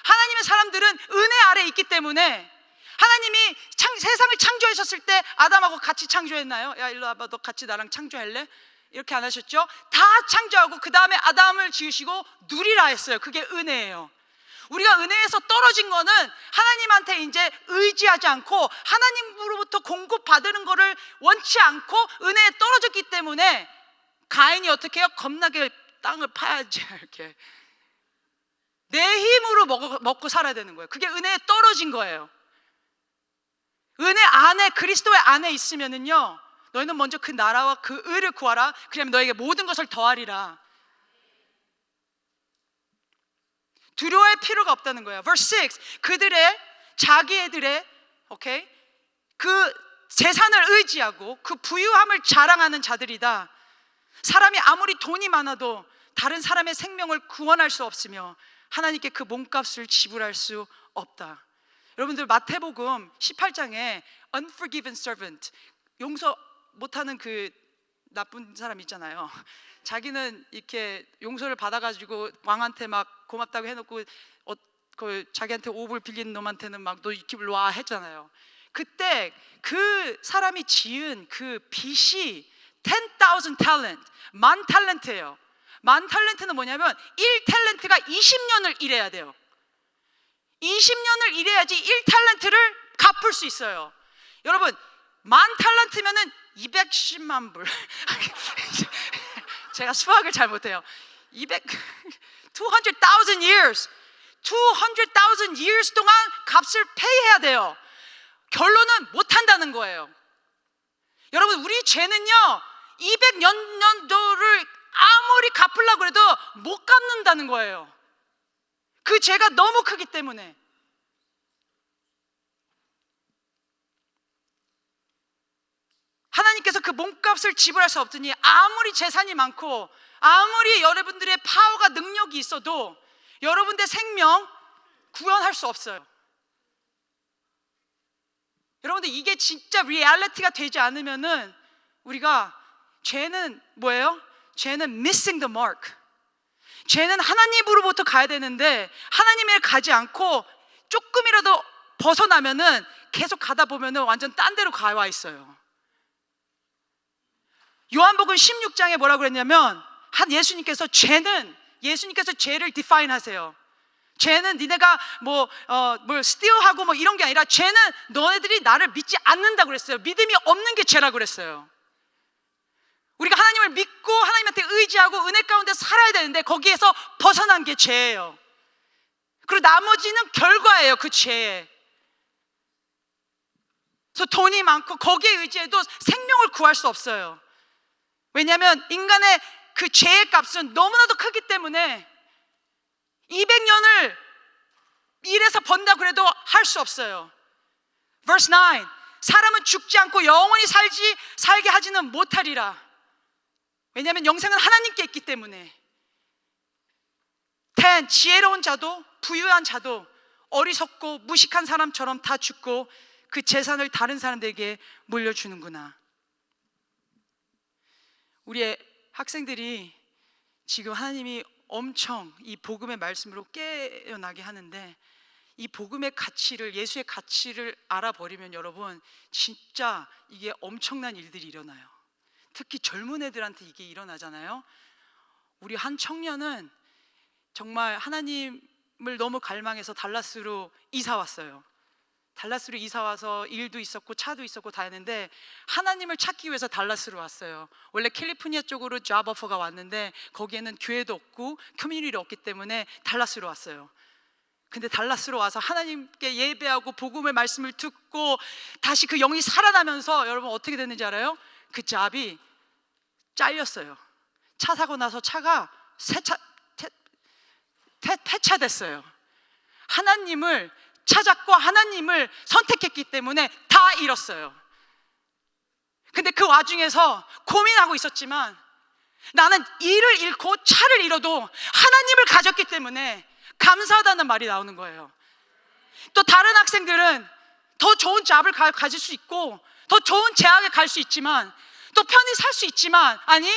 하나님의 사람들은 은혜 아래 있기 때문에, 하나님이 세상을 창조하셨을 때 아담하고 같이 창조했나요? 야, 일로 와봐, 너 같이 나랑 창조할래? 이렇게 안 하셨죠? 다 창조하고 그 다음에 아담을 지으시고 누리라 했어요. 그게 은혜예요. 우리가 은혜에서 떨어진 거는 하나님한테 이제 의지하지 않고 하나님으로부터 공급받는 거를 원치 않고 은혜에 떨어졌기 때문에, 가인이 어떻게 해요? 겁나게 땅을 파야지, 이렇게 내 힘으로 먹고 살아야 되는 거예요. 그게 은혜에 떨어진 거예요. 은혜 안에, 그리스도의 안에 있으면은요, 너희는 먼저 그 나라와 그 의를 구하라. 그러면 너에게 모든 것을 더하리라. 두려워할 필요가 없다는 거예요. Verse 6, 자기애들의 그 재산을 의지하고 그 부유함을 자랑하는 자들이다. 사람이 아무리 돈이 많아도 다른 사람의 생명을 구원할 수 없으며 하나님께 그 몸값을 지불할 수 없다. 여러분들 마태복음 18장에 unforgiven servant, 용서 못하는 그 나쁜 사람 있잖아요. 자기는 이렇게 용서를 받아가지고 왕한테 막 고맙다고 해놓고 그 자기한테 5불 빌린 놈한테는 막 너 이렇게 일로 와 했잖아요. 그때 그 사람이 지은 그 빚이 10,000 talent, 10,000탤런트예요. 10,000탤런트는 뭐냐면 1탤런트가 20년을 일해야 돼요. 20년을 일해야지 1탤런트를 갚을 수 있어요. 여러분 10,000탤런트면은 210만 불. 제가 수학을 잘 못해요. 200,000 years, 200,000 years 동안 값을 페이해야 돼요. 결론은 못한다는 거예요. 여러분 우리 죄는요 200년도를 아무리 갚으려고 해도 못 갚는다는 거예요. 그 죄가 너무 크기 때문에. 하나님께서 그 몸값을 지불할 수 없더니 아무리 재산이 많고 아무리 여러분들의 파워가 능력이 있어도 여러분들의 생명 구원할 수 없어요. 여러분들 이게 진짜 리얼리티가 되지 않으면은 우리가 죄는 뭐예요? 죄는 missing the mark. 죄는 하나님으로부터 가야 되는데 하나님을 가지 않고 조금이라도 벗어나면은 계속 가다 보면은 완전 딴 데로 가와 있어요. 요한복음 16장에 뭐라고 그랬냐면 예수님께서 죄를 define 하세요. 죄는 니네가 뭘 steal하고 뭐 이런 게 아니라 죄는 너네들이 나를 믿지 않는다고 그랬어요. 믿음이 없는 게 죄라고 그랬어요. 우리가 하나님을 믿고 하나님한테 의지하고 은혜 가운데 살아야 되는데 거기에서 벗어난 게 죄예요. 그리고 나머지는 결과예요. 그 죄에. 그래서 돈이 많고 거기에 의지해도 생명을 구할 수 없어요. 왜냐하면 인간의 그 죄의 값은 너무나도 크기 때문에 200년을 일해서 번다고 해도 할 수 없어요. Verse 9, 사람은 죽지 않고 영원히 살게 하지는 못하리라. 왜냐하면 영생은 하나님께 있기 때문에. 10, 지혜로운 자도 부유한 자도 어리석고 무식한 사람처럼 다 죽고 그 재산을 다른 사람들에게 물려주는구나. 우리의 학생들이 지금 하나님이 엄청 이 복음의 말씀으로 깨어나게 하는데 이 복음의 가치를, 예수의 가치를 알아버리면 여러분 진짜 이게 엄청난 일들이 일어나요. 특히 젊은 애들한테 이게 일어나잖아요. 우리 한 청년은 정말 하나님을 너무 갈망해서 달라스로 이사 왔어요. 달라스로 이사 와서 일도 있었고 차도 있었고 다 했는데 하나님을 찾기 위해서 달라스로 왔어요. 원래 캘리포니아 쪽으로 잡 오퍼가 왔는데 거기에는 교회도 없고 커뮤니티도 없기 때문에 달라스로 왔어요. 근데 달라스로 와서 하나님께 예배하고 복음의 말씀을 듣고 다시 그 영이 살아나면서 여러분 어떻게 됐는지 알아요? 그 잡이 잘렸어요. 차 사고 나서 차가 폐차됐어요. 하나님을 찾았고 하나님을 선택했기 때문에 다 잃었어요. 근데 그 와중에서 고민하고 있었지만 나는 일을 잃고 차를 잃어도 하나님을 가졌기 때문에 감사하다는 말이 나오는 거예요. 또 다른 학생들은 더 좋은 잡을 가질 수 있고 더 좋은 대학에 갈 수 있지만 또 편히 살 수 있지만 아니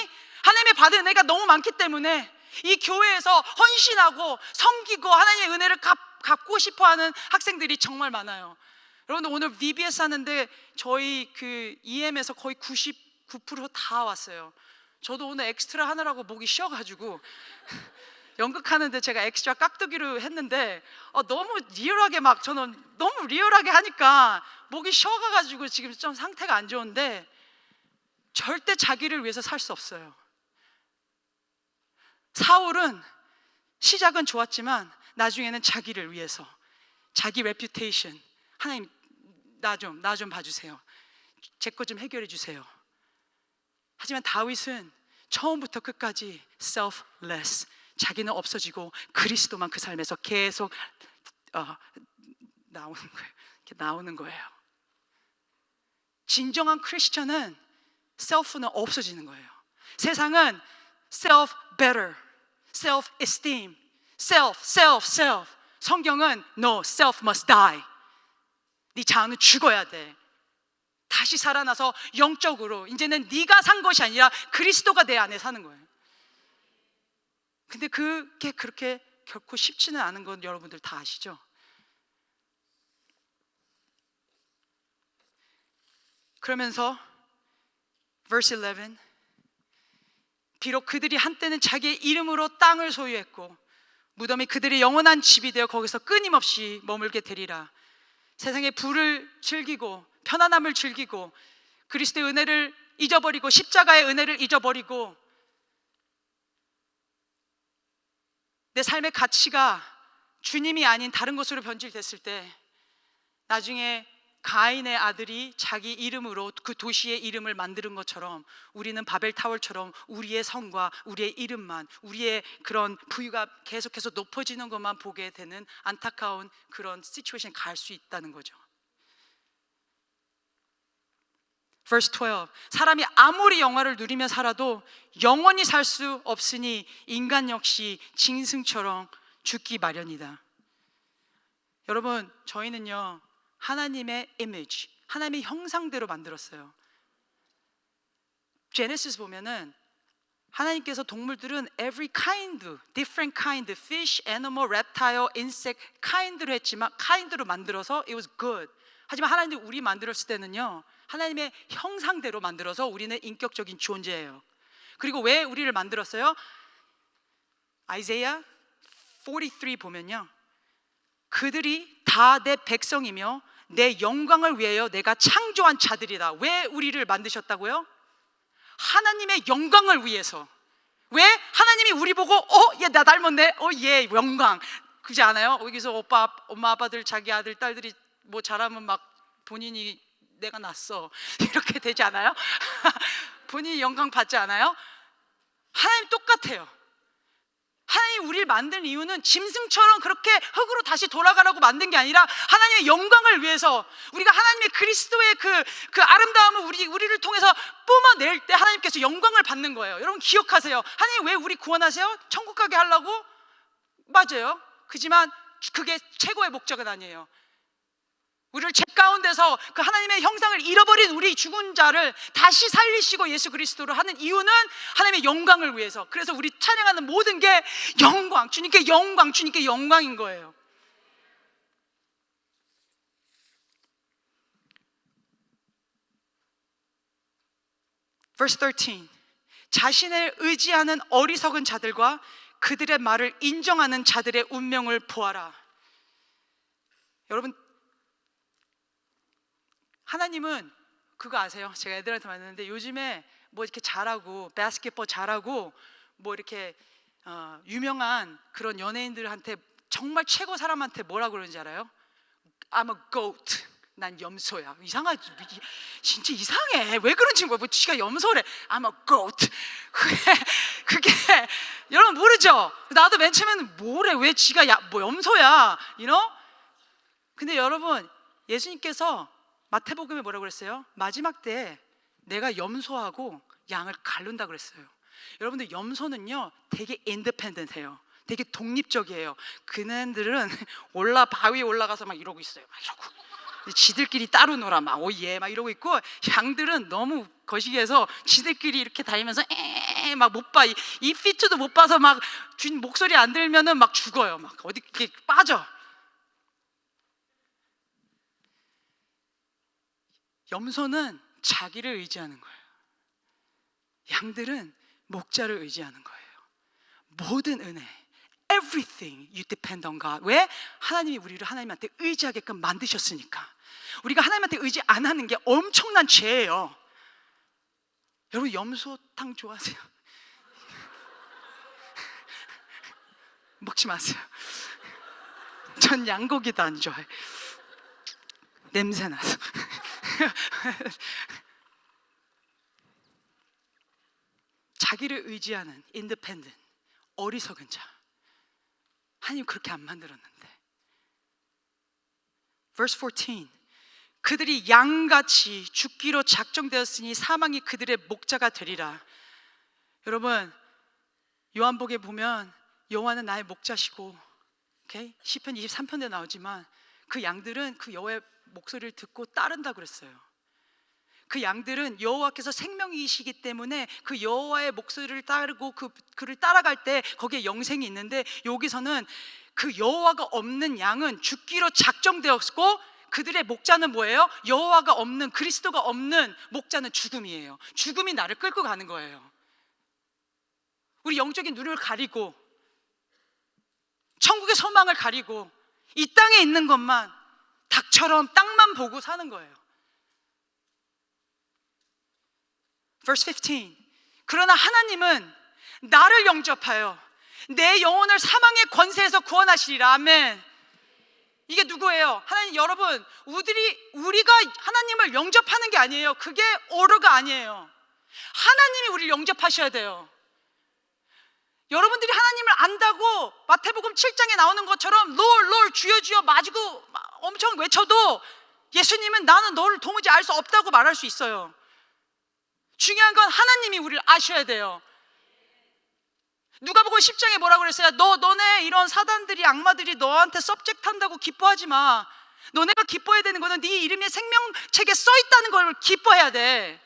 하나님의 받은 은혜가 너무 많기 때문에 이 교회에서 헌신하고 섬기고 하나님의 은혜를 갖고 싶어하는 학생들이 정말 많아요. 여러분들 오늘 VBS 하는데 저희 그 EM에서 거의 99% 다 왔어요. 저도 오늘 엑스트라 하느라고 목이 쉬어가지고 연극하는데 제가 엑스트라 깍두기로 했는데 너무 리얼하게 막 저는 너무 리얼하게 하니까 목이 쉬어가지고 지금 좀 상태가 안 좋은데 절대 자기를 위해서 살 수 없어요. 사울은 시작은 좋았지만 나중에는 자기를 위해서 자기 레퓨테이션 하나님 나 좀 봐주세요. 제 것 좀 해결해 주세요. 하지만 다윗은 처음부터 끝까지 selfless 자기는 없어지고 그리스도만 그 삶에서 계속 나오는 거예요. 진정한 크리스천은 self는 없어지는 거예요. 세상은 self better, self esteem, self. 성경은 no, self must die. 네 자아는 죽어야 돼. 다시 살아나서 영적으로 이제는 네가 산 것이 아니라 그리스도가 내 안에 사는 거예요. 근데 그게 그렇게 결코 쉽지는 않은 건 여러분들 다 아시죠? 그러면서 verse 11, 비록 그들이 한때는 자기의 이름으로 땅을 소유했고 무덤이 그들의 영원한 집이 되어 거기서 끊임없이 머물게 되리라. 세상의 부를 즐기고 편안함을 즐기고 그리스도의 은혜를 잊어버리고 십자가의 은혜를 잊어버리고 내 삶의 가치가 주님이 아닌 다른 것으로 변질됐을 때 나중에 가인의 아들이 자기 이름으로 그 도시의 이름을 만드는 것처럼 우리는 바벨타월처럼 우리의 성과 우리의 이름만, 우리의 그런 부유가 계속해서 높아지는 것만 보게 되는 안타까운 그런 시츄에이션에 갈 수 있다는 거죠. Verse 12, 사람이 아무리 영화를 누리며 살아도 영원히 살 수 없으니 인간 역시 짐승처럼 죽기 마련이다. 여러분, 저희는요 하나님의 이미지, 하나님의 형상대로 만들었어요. 제네시스 보면은 하나님께서 동물들은 every kind, different kind, fish, animal, reptile, insect, kind로 했지만 kind로 만들어서 it was good. 하지만 하나님이 우리 만들었을 때는요 하나님의 형상대로 만들어서 우리는 인격적인 존재예요. 그리고 왜 우리를 만들었어요? 아이사야 43 보면요 그들이 다 내 백성이며 내 영광을 위하여 내가 창조한 자들이다. 왜 우리를 만드셨다고요? 하나님의 영광을 위해서. 왜? 하나님이 우리 보고 얘 나 닮았네. 얘 영광. 그렇지 않아요? 여기서 엄마 아빠들 자기 아들 딸들이 뭐 잘하면 막 본인이 내가 낳았어 이렇게 되지 않아요? 본인이 영광 받지 않아요? 하나님 똑같아요. 하나님이 우리를 만든 이유는 짐승처럼 그렇게 흙으로 다시 돌아가라고 만든 게 아니라 하나님의 영광을 위해서, 우리가 하나님의 그리스도의 그 아름다움을 우리를 통해서 뿜어낼 때 하나님께서 영광을 받는 거예요. 여러분 기억하세요. 하나님 왜 우리 구원하세요? 천국 가게 하려고? 맞아요. 그지만 그게 최고의 목적은 아니에요. 우리를 죄 가운데서 그 하나님의 형상을 잃어버린 우리 죽은 자를 다시 살리시고 예수 그리스도로 하는 이유는 하나님의 영광을 위해서. 그래서 우리 찬양하는 모든 게 영광, 주님께 영광, 주님께 영광인 거예요. Verse 13, 자신을 의지하는 어리석은 자들과 그들의 말을 인정하는 자들의 운명을 보아라. 여러분 하나님은 그거 아세요? 제가 애들한테 말했는데 요즘에 뭐 이렇게 잘하고 바스켓볼 잘하고 뭐 이렇게 유명한 그런 연예인들한테 정말 최고 사람한테 뭐라고 그러는지 알아요? I'm a goat. 난 염소야. 이상하지? 진짜 이상해. 왜 그런지 뭐 지가 염소래. I'm a goat. 그게 여러분 모르죠? 나도 맨 처음에는 뭐래? 왜 지가 뭐 염소야? You know? 근데 여러분 예수님께서 마태복음에 뭐라고 그랬어요? 마지막 때에 내가 염소하고 양을 가른다 그랬어요. 여러분들 염소는요 되게 인디펜던트해요. 되게 독립적이에요. 그네들은 바위에 올라가서 막 이러고 있어요. 막 이러고 지들끼리 따로 놀아 막 오예 막 이러고 있고, 양들은 너무 거시기해서 지들끼리 이렇게 다니면서 막 못 봐. 이 피트도 못 봐서 막 목소리 안 들면은 막 죽어요. 막 어디 이렇게 빠져. 염소는 자기를 의지하는 거예요. 양들은 목자를 의지하는 거예요. 모든 은혜, everything you depend on God. 왜? 하나님이 우리를 하나님한테 의지하게끔 만드셨으니까. 우리가 하나님한테 의지 안 하는 게 엄청난 죄예요. 여러분 염소탕 좋아하세요? 먹지 마세요. 전 양고기도 안 좋아해. 냄새 나서. 자기를 의지하는 인디펜던트, 어리석은 자. 하나님 그렇게 안 만들었는데. Verse 14, 그들이 양같이 죽기로 작정되었으니 사망이 그들의 목자가 되리라. 여러분 요한복음에 보면 여호와는 나의 목자시고, 오케이? 시편 23편에 나오지만 그 양들은 그 여호와의 목소리를 듣고 따른다 그랬어요. 그 양들은 여호와께서 생명이시기 때문에 그 여호와의 목소리를 따르고 그를 따라갈 때 거기에 영생이 있는데, 여기서는 그 여호와가 없는 양은 죽기로 작정되었고 그들의 목자는 뭐예요? 여호와가 없는, 그리스도가 없는 목자는 죽음이에요. 죽음이 나를 끌고 가는 거예요. 우리 영적인 눈을 가리고 천국의 소망을 가리고 이 땅에 있는 것만, 닭처럼 땅만 보고 사는 거예요. Verse 15. 그러나 하나님은 나를 영접하여 내 영혼을 사망의 권세에서 구원하시리라. 아멘. 이게 누구예요? 하나님, 여러분, 우리가 하나님을 영접하는 게 아니에요. 그게 오르가 아니에요. 하나님이 우리를 영접하셔야 돼요. 여러분들이 하나님을 안다고 마태복음 7장에 나오는 것처럼 Lord, 주여 주여 마시고 엄청 외쳐도 예수님은 나는 너를 도무지 알 수 없다고 말할 수 있어요. 중요한 건 하나님이 우리를 아셔야 돼요. 누가복음 10장에 뭐라고 그랬어요? 너네 이런 사단들이, 악마들이 너한테 서브젝트 한다고 기뻐하지 마. 너네가 기뻐해야 되는 거는 네 이름이 생명책에 써 있다는 걸 기뻐해야 돼.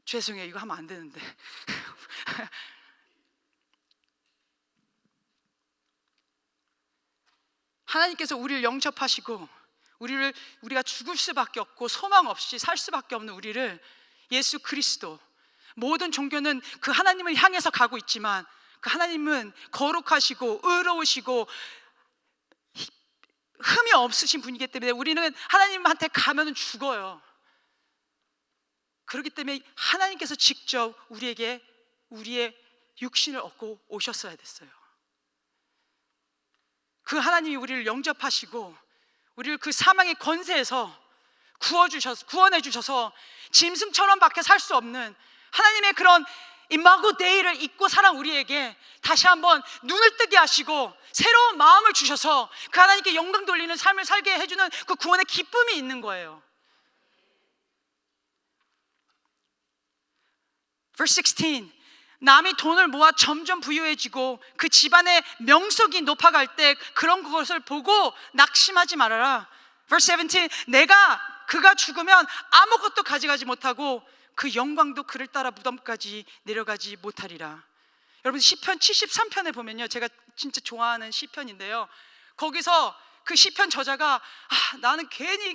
죄송해요, 이거 하면 안 되는데. 하나님께서 우리를 영접하시고 우리가 죽을 수밖에 없고 소망 없이 살 수밖에 없는 우리를, 예수 그리스도, 모든 종교는 그 하나님을 향해서 가고 있지만 그 하나님은 거룩하시고 의로우시고 흠이 없으신 분이기 때문에 우리는 하나님한테 가면은 죽어요. 그렇기 때문에 하나님께서 직접 우리에게 우리의 육신을 얻고 오셨어야 됐어요. 그 하나님이 우리를 영접하시고 우리를 그 사망의 권세에서 구원해 주셔서 짐승처럼 밖에 살 수 없는 하나님의 그런 이마고 데이를 잊고 살아 우리에게 다시 한번 눈을 뜨게 하시고 새로운 마음을 주셔서 그 하나님께 영광 돌리는 삶을 살게 해주는 그 구원의 기쁨이 있는 거예요. Verse 16. 남이 돈을 모아 점점 부유해지고 그 집안의 명석이 높아갈 때 그런 것을 보고 낙심하지 말아라. Verse 17. 그가 죽으면 아무것도 가져가지 못하고 그 영광도 그를 따라 무덤까지 내려가지 못하리라. 여러분, 시편 73편에 보면요, 제가 진짜 좋아하는 시편인데요, 거기서 그 시편 저자가 나는 괜히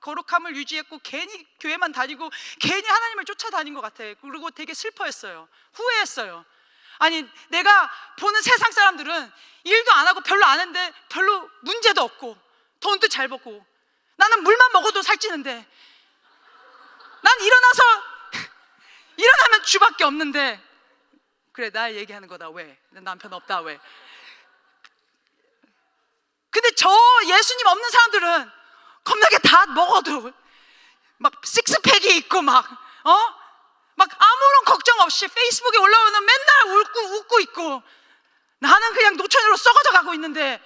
거룩함을 유지했고 괜히 교회만 다니고 괜히 하나님을 쫓아다닌 것 같아. 그리고 되게 슬퍼했어요. 후회했어요. 아니, 내가 보는 세상 사람들은 일도 안 하고 별로 안 했는데 별로 문제도 없고 돈도 잘 벌고 나는 물만 먹어도 살찌는데, 난 일어나면 쥐밖에 없는데. 그래, 날 얘기하는 거다. 왜? 남편 없다. 왜? 근데 저 예수님 없는 사람들은 겁나게 다 먹어도 막 식스팩이 있고 막 아무런 걱정 없이 페이스북에 올라오는 맨날 웃고 있고, 나는 그냥 노천으로 썩어져 가고 있는데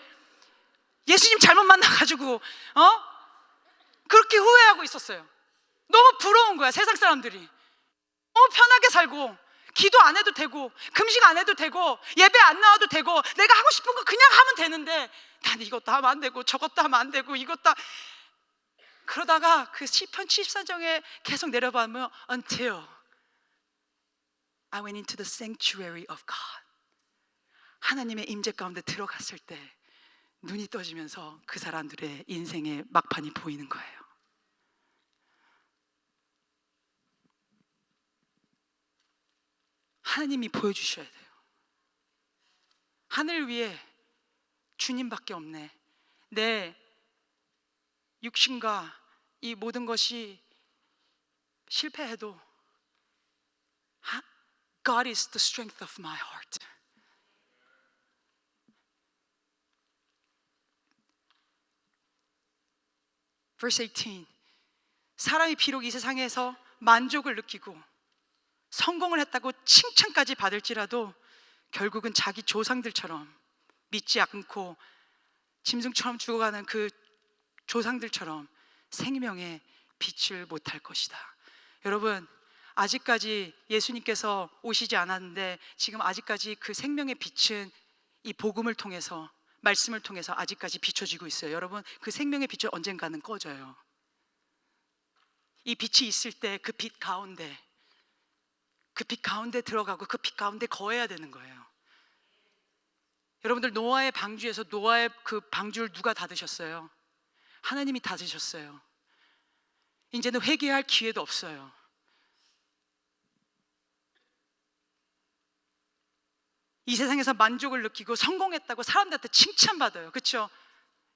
예수님 잘못 만나가지고 그렇게 후회하고 있었어요. 너무 부러운 거야. 세상 사람들이 너무 편하게 살고 기도 안 해도 되고 금식 안 해도 되고 예배 안 나와도 되고 내가 하고 싶은 거 그냥 하면 되는데 나는 이것도 하면 안 되고 저것도 하면 안 되고 이것도 그러다가 그 시편 74장에 계속 내려가면 Until I went into the sanctuary of God, 하나님의 임재 가운데 들어갔을 때 눈이 떠지면서 그 사람들의 인생의 막판이 보이는 거예요. 하나님이 보여주셔야 돼요. 하늘 위에 주님밖에 없네. 내 육신과 이 모든 것이 실패해도 God is the strength of my heart. Verse 18. 사람이 비록 이 세상에서 만족을 느끼고 성공을 했다고 칭찬까지 받을지라도 결국은 자기 조상들처럼 믿지 않고 짐승처럼 죽어가는 그 조상들처럼 생명의 빛을 못할 것이다. 여러분, 아직까지 예수님께서 오시지 않았는데 지금 아직까지 그 생명의 빛은 이 복음을 통해서 말씀을 통해서 아직까지 비춰지고 있어요. 여러분, 그 생명의 빛은 언젠가는 꺼져요. 이 빛이 있을 때 그 빛 가운데 들어가고 그 빛 가운데 거해야 되는 거예요. 여러분들, 노아의 방주에서 노아의 그 방주를 누가 닫으셨어요? 하나님이 닫으셨어요. 이제는 회개할 기회도 없어요. 이 세상에서 만족을 느끼고 성공했다고 사람들한테 칭찬받아요. 그렇죠?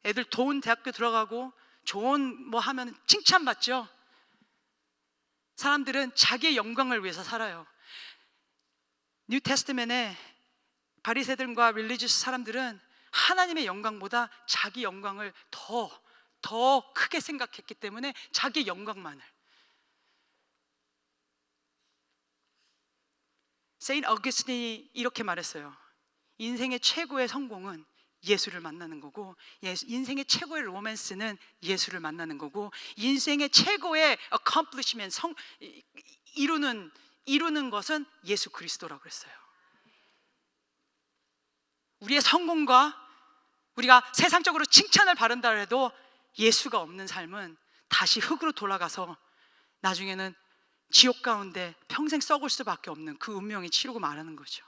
애들 좋은 대학교 들어가고 좋은 뭐 하면 칭찬받죠. 사람들은 자기의 영광을 위해서 살아요. 뉴 테스트멘에 바리새들과 릴리지스 사람들은 하나님의 영광보다 자기 영광을 더 크게 생각했기 때문에 자기 영광만을. 세인트 어거스틴이 이렇게 말했어요. 인생의 최고의 성공은 예수를 만나는 거고, 인생의 최고의 로맨스는 예수를 만나는 거고, 인생의 최고의 accomplishment, 이루는 것은 예수 그리스도라고 그랬어요. 우리의 성공과 우리가 세상적으로 칭찬을 바른다 해도 예수가 없는 삶은 다시 흙으로 돌아가서 나중에는 지옥 가운데 평생 썩을 수밖에 없는 그 운명이 치르고 말하는 거죠.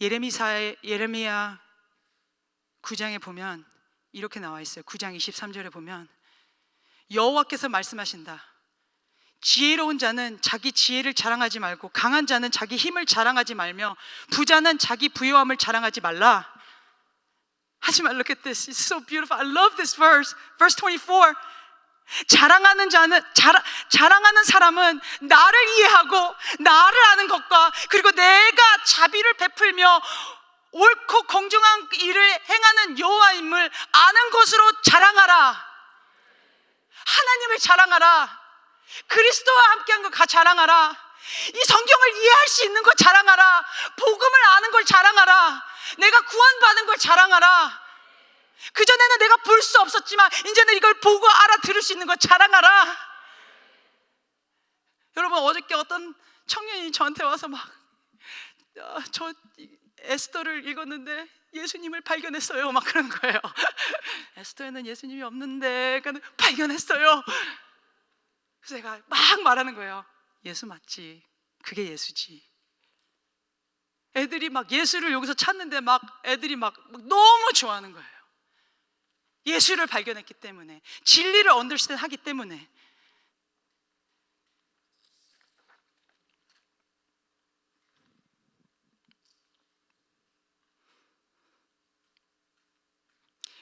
예레미야 9장에 보면 이렇게 나와 있어요. 9장 23절에 보면 여호와께서 말씀하신다. 지혜로운 자는 자기 지혜를 자랑하지 말고 강한 자는 자기 힘을 자랑하지 말며 부자는 자기 부유함을 자랑하지 말라. 하지 말라. Look at this. It's so beautiful. I love this verse. Verse 24. 자랑하는 사람은 나를 이해하고 나를 아는 것과 그리고 내가 자비를 베풀며 옳고 공정한 일을 행하는 여호와임을 아는 것으로 자랑하라. 하나님을 자랑하라. 그리스도와 함께한 걸 자랑하라. 이 성경을 이해할 수 있는 걸 자랑하라. 복음을 아는 걸 자랑하라. 내가 구원받은 걸 자랑하라. 그전에는 내가 볼 수 없었지만 이제는 이걸 보고 알아들을 수 있는 걸 자랑하라. 여러분, 어저께 어떤 청년이 저한테 와서 저 에스더를 읽었는데 예수님을 발견했어요 막 그러는 거예요. 에스더에는 예수님이 없는데 발견했어요. 그래서 제가 막 말하는 거예요. 예수 맞지? 그게 예수지. 애들이 막 예수를 여기서 찾는데 막 애들이 막 너무 좋아하는 거예요. 예수를 발견했기 때문에, 진리를 언더스탠드 하기 때문에.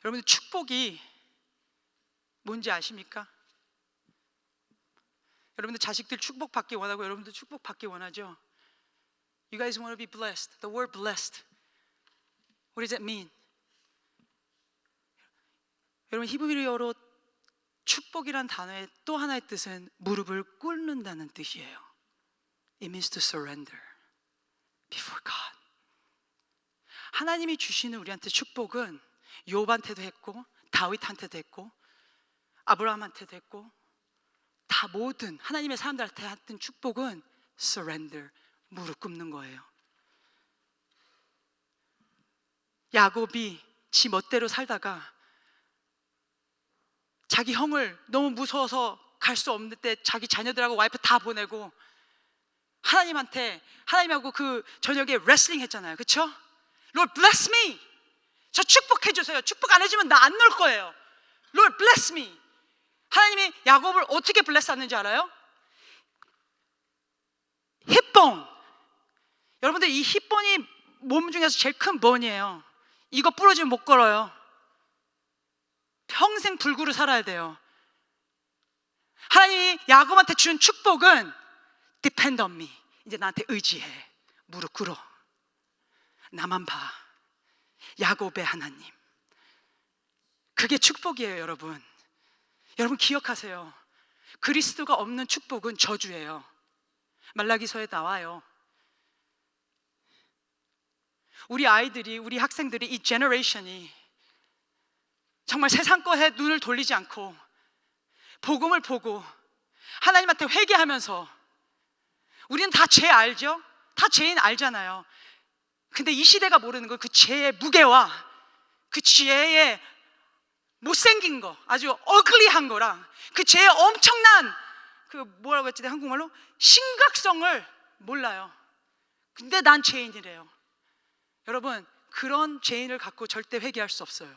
여러분들, 축복이 뭔지 아십니까? 여러분들 자식들 축복받기 원하고 여러분들 축복받기 원하죠? You guys want to be blessed. The word blessed. What does that mean? 여러분, 히브리어로 축복이란 단어의 또 하나의 뜻은 무릎을 꿇는다는 뜻이에요. It means to surrender before God. 하나님이 주시는 우리한테 축복은 욥한테도 했고 다윗한테도 했고 아브라함한테도 했고 다 모든 하나님의 사람들한테 했던 축복은 surrender, 무릎 꿇는 거예요. 야곱이 지 멋대로 살다가 자기 형을 너무 무서워서 갈 수 없는 때 자기 자녀들하고 와이프 다 보내고 하나님하고 그 저녁에 레슬링 했잖아요. 그렇죠? Lord bless me. 저 축복해 주세요. 축복 안 해주면 나 안 놀 거예요. Lord bless me. 하나님이 야곱을 어떻게 블레스하는지 알아요? 힙본. 여러분들, 이 힙본이 몸 중에서 제일 큰 본이에요. 이거 부러지면 못 걸어요. 평생 불구로 살아야 돼요. 하나님이 야곱한테 준 축복은 depend on me. 이제 나한테 의지해. 무릎 꿇어. 나만 봐. 야곱의 하나님. 그게 축복이에요, 여러분. 여러분 기억하세요. 그리스도가 없는 축복은 저주예요. 말라기서에 나와요. 우리 아이들이, 우리 학생들이, 이 제너레이션이 정말 세상 것에 눈을 돌리지 않고 복음을 보고 하나님한테 회개하면서, 우리는 다 죄 알죠? 다 죄인 알잖아요. 근데 이 시대가 모르는 건 그 죄의 무게와 그 죄의 못생긴 거, 아주 어글리한 거랑 그 죄의 엄청난 그 뭐라고 했지 한국말로 심각성을 몰라요. 근데 난 죄인이래요. 여러분, 그런 죄인을 갖고 절대 회개할 수 없어요.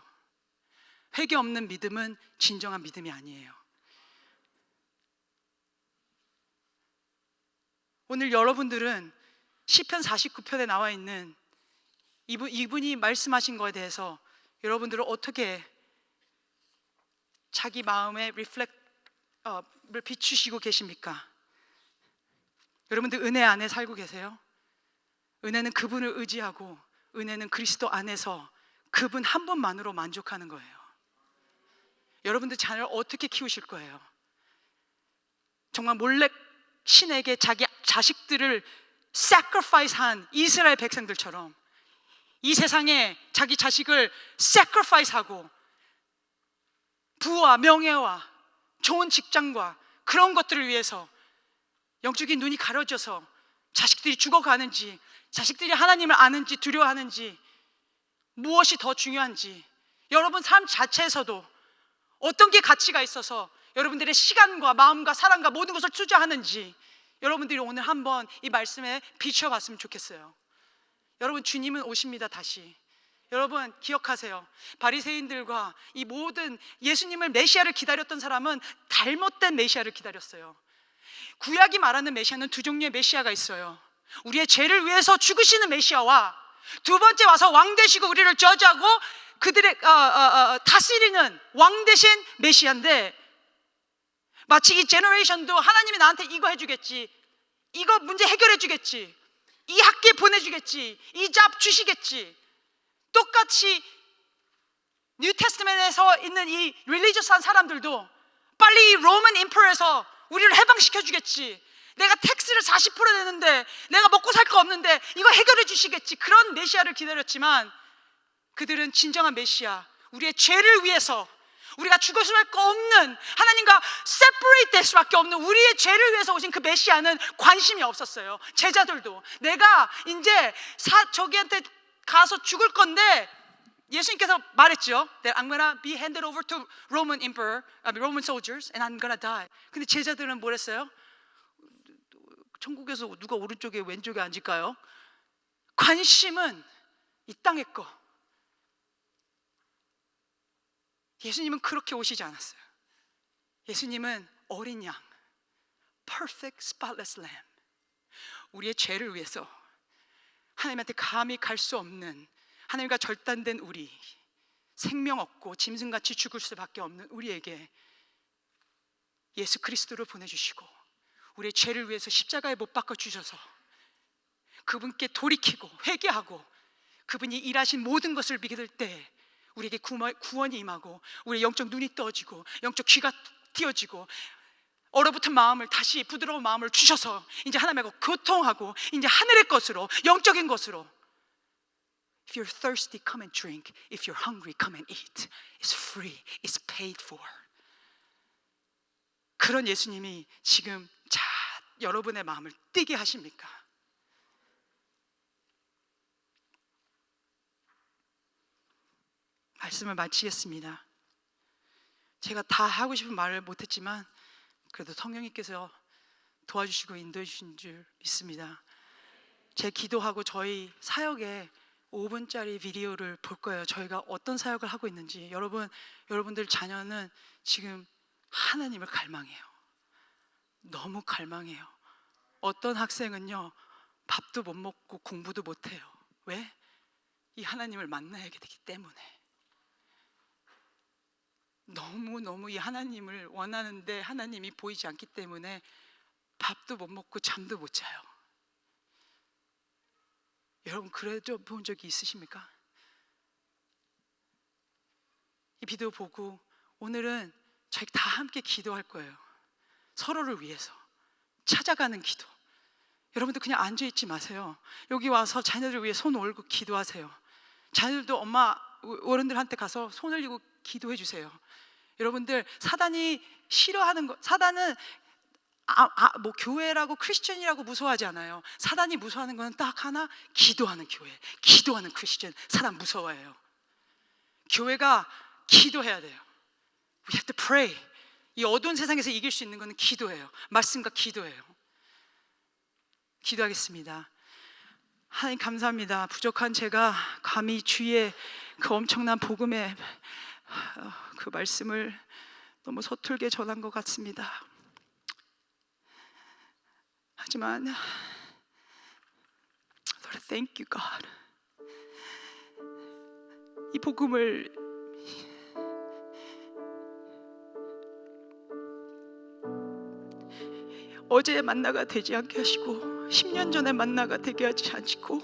회개 없는 믿음은 진정한 믿음이 아니에요. 오늘 여러분들은 시편 49편에 나와 있는 이분이 말씀하신 거에 대해서 여러분들은 어떻게 자기 마음에 를 비추시고 계십니까? 여러분들 은혜 안에 살고 계세요? 은혜는 그분을 의지하고 은혜는 그리스도 안에서 그분 한 분만으로 만족하는 거예요. 여러분들 자녀를 어떻게 키우실 거예요? 정말 몰래 신에게 자기 자식들을 sacrifice한 이스라엘 백성들처럼 이 세상에 자기 자식을 sacrifice하고 부와 명예와 좋은 직장과 그런 것들을 위해서 영적인 눈이 가려져서 자식들이 죽어가는지, 자식들이 하나님을 아는지 두려워하는지, 무엇이 더 중요한지, 여러분 삶 자체에서도 어떤 게 가치가 있어서 여러분들의 시간과 마음과 사랑과 모든 것을 투자하는지 여러분들이 오늘 한번 이 말씀에 비춰봤으면 좋겠어요. 여러분, 주님은 오십니다. 다시. 여러분 기억하세요. 바리새인들과 이 모든 예수님을 메시아를 기다렸던 사람은 잘못된 메시아를 기다렸어요. 구약이 말하는 메시아는 두 종류의 메시아가 있어요. 우리의 죄를 위해서 죽으시는 메시아와 두 번째 와서 왕 되시고 우리를 저주하고 그들의 다스리는 왕 되신 메시아인데, 마치 이 제너레이션도 하나님이 나한테 이거 해주겠지, 이거 문제 해결해 주겠지, 이 학교에 보내주겠지, 이 잡 주시겠지, 똑같이 뉴 테스트멘에서 있는 이 릴리저스한 사람들도 빨리 이 로만 임퍼에서 우리를 해방시켜 주겠지, 내가 텍스를 40% 내는데 내가 먹고 살 거 없는데 이거 해결해 주시겠지, 그런 메시아를 기다렸지만 그들은 진정한 메시아, 우리의 죄를 위해서 우리가 죽을 수밖에 없는, 하나님과 separate 될 수밖에 없는 우리의 죄를 위해서 오신 그 메시아는 관심이 없었어요. 제자들도 내가 이제 저기한테 가서 죽을 건데, 예수님께서 말했죠. That I'm gonna be handed over to Roman emperor, Roman soldiers, and I'm gonna die. 근데 제자들은 뭘 했어요? 천국에서 누가 오른쪽에 왼쪽에 앉을까요? 관심은 이 땅의 거. 예수님은 그렇게 오시지 않았어요. 예수님은 어린 양, perfect spotless lamb, 우리의 죄를 위해서 하나님한테 감히 갈 수 없는, 하나님과 절단된 우리, 생명 없고 짐승같이 죽을 수밖에 없는 우리에게 예수 그리스도를 보내주시고 우리의 죄를 위해서 십자가에 못 박아 주셔서 그분께 돌이키고 회개하고 그분이 일하신 모든 것을 믿을 때 우리에게 구원이 임하고 우리의 영적 눈이 떠지고 영적 귀가 띄어지고 얼어붙은 마음을 다시 부드러운 마음을 주셔서 이제 하나님과 교통하고 이제 하늘의 것으로, 영적인 것으로. If you're thirsty, come and drink. If you're hungry, come and eat. It's free. It's paid for. 그런 예수님이 지금 여러분의 마음을 뛰게 하십니까? 말씀을 마치겠습니다. 제가 다 하고 싶은 말을 못했지만 그래도 성령님께서 도와주시고 인도해 주신 줄 믿습니다. 제 기도하고 저희 사역에 5분짜리 비디오를 볼 거예요. 저희가 어떤 사역을 하고 있는지. 여러분들 자녀는 지금 하나님을 갈망해요. 너무 갈망해요. 어떤 학생은요, 밥도 못 먹고 공부도 못 해요. 왜? 이 하나님을 만나야 되기 때문에. 너무 이 하나님을 원하는데 하나님이 보이지 않기 때문에 밥도 못 먹고 잠도 못 자요. 여러분 그래도 본 적이 있으십니까? 이 비디오 보고 오늘은 저희 다 함께 기도할 거예요. 서로를 위해서 찾아가는 기도. 여러분들 그냥 앉아있지 마세요. 여기 와서 자녀들 위해 손 올고 기도하세요. 자녀들도 엄마 어른들한테 가서 손 올리고 기도해 주세요. 여러분들 사단이 싫어하는 거, 사단은 뭐 교회라고 크리스천이라고 무서워하지 않아요. 사단이 무서워하는 건 딱 하나, 기도하는 교회, 기도하는 크리스천. 사단 무서워해요. 교회가 기도해야 돼요. We have to pray. 이 어두운 세상에서 이길 수 있는 것은 기도예요. 말씀과 기도예요. 기도하겠습니다. 하나님 감사합니다. 부족한 제가 감히 주의 그 엄청난 복음의 그 말씀을 너무 서툴게 전한 것 같습니다. 하지만 Lord, thank you, God. 이 복음을 어제의 만나가 되지 않게 하시고 10년 전의 만나가 되게 하지 않고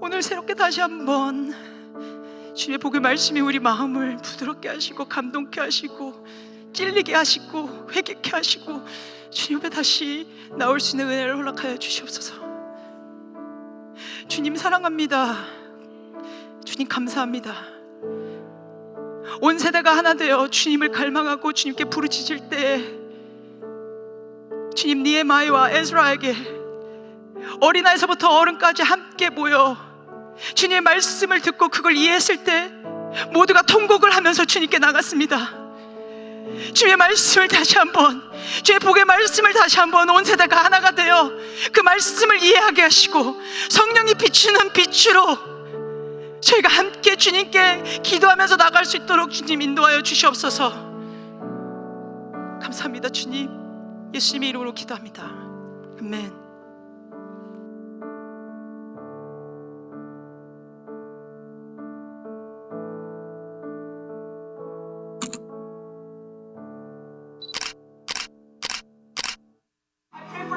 오늘 새롭게 다시 한번 주님의 복의 말씀이 우리 마음을 부드럽게 하시고 감동케 하시고 찔리게 하시고 회개케 하시고 주님 앞에 다시 나올 수 있는 은혜를 허락하여 주시옵소서. 주님 사랑합니다. 주님 감사합니다. 온 세대가 하나 되어 주님을 갈망하고 주님께 부르짖을 때 주님 니에마이와 에스라에게 어린아이서부터 어른까지 함께 모여 주님의 말씀을 듣고 그걸 이해했을 때 모두가 통곡을 하면서 주님께 나갔습니다. 주의 말씀을 다시 한번, 주의 복의 말씀을 다시 한번 온 세대가 하나가 되어 그 말씀을 이해하게 하시고 성령이 비추는 빛으로 저희가 함께 주님께 기도하면서 나갈 수 있도록 주님 인도하여 주시옵소서. 감사합니다. 주님, 예수님의 이름으로 기도합니다. 아멘.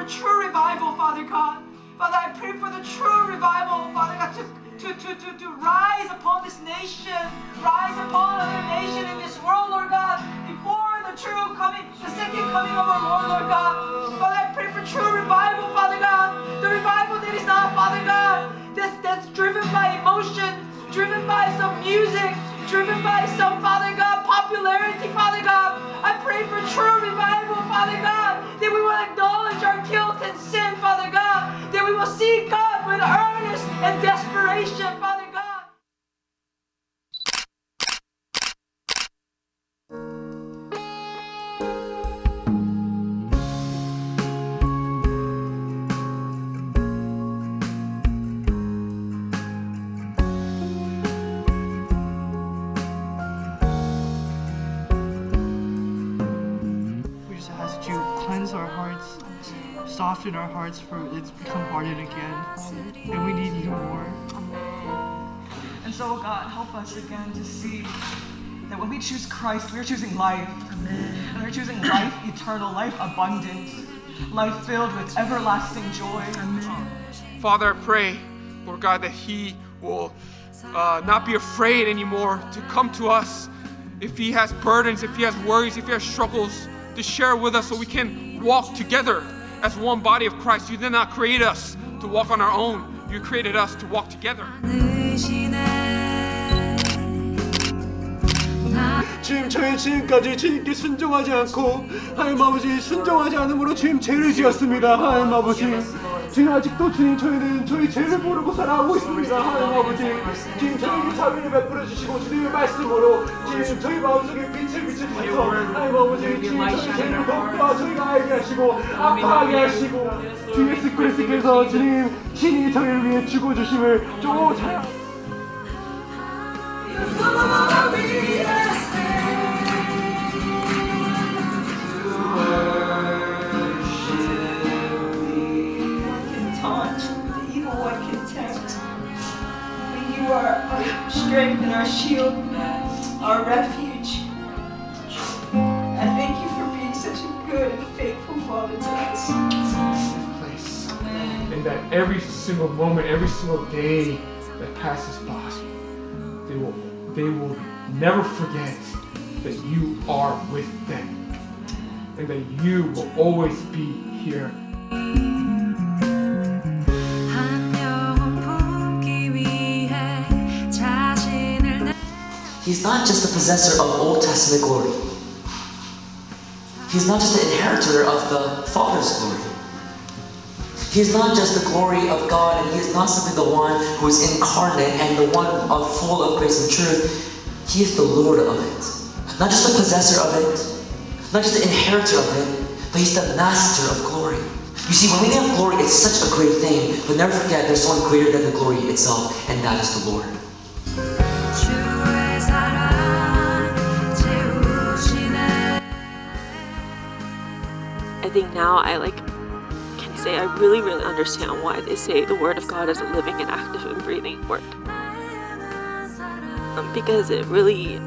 True revival, Father God. Father, I pray for the true revival, Father God, to rise upon this nation, rise upon other nation in this world, Lord God, before the true coming, the second coming of our Lord, Lord God. Father, I pray for true revival, Father God, the revival that is not, Father God, that's driven by emotion, driven by some music, driven by some, Father God, popularity, Father God. I pray for true revival, Father God, that we will acknowledge our guilt and sin, Father God, that we will seek God with earnest and desperation, Father God. We just ask you cleanse our hearts, soften our hearts for it's become hardened again, and we need you more. And so, God, help us again to see that when we choose Christ, we're choosing life. And we're choosing life eternal, life abundant, life filled with everlasting joy. Father, I pray, Lord God, that He will not be afraid anymore to come to us if He has burdens, if He has worries, if He has struggles, to share with us so we can walk together as one body of Christ. You did not create us to walk on our own. You created us to walk together. 주님, 저희 지금까지 주님께 순종하지 않고 하나님 아버지 순종하지 않음으로 주님 죄를 지었습니다. 하나님 아버지, 주님 아직도 주님 저희는 저희 죄를 모르고 살아가고 있습니다. 하나님 아버지, 주님 저희에게 자비를 베풀어 주시고 주님의 말씀으로 주님 저희 마음속에 빛을 비춰주셔서 하나님 아버지 주님 저희 죄를 더욱더 저희가 알게 하시고 아파하게 하시고 주 예수 그리스도께서 주님 친히 저희를 위해 죽어주심을 또 잘 You are our strength and our shield, our refuge. I thank you for being such a good and faithful Father to us. Amen. And that every single moment, every single day that passes by, they will never forget that you are with them and that you will always be here. He's not just the possessor of Old Testament glory. He's not just the inheritor of the Father's glory. He's not just the glory of God, and He is not simply the one who is incarnate and the one full of grace and truth. He is the Lord of it. Not just the possessor of it, not just the inheritor of it, but He's the master of glory. You see, when we have glory, it's such a great thing, but never forget there's someone greater than the glory itself, and that is the Lord. I think now I can say I really understand why they say the Word of God is a living and active and breathing Word. Because it really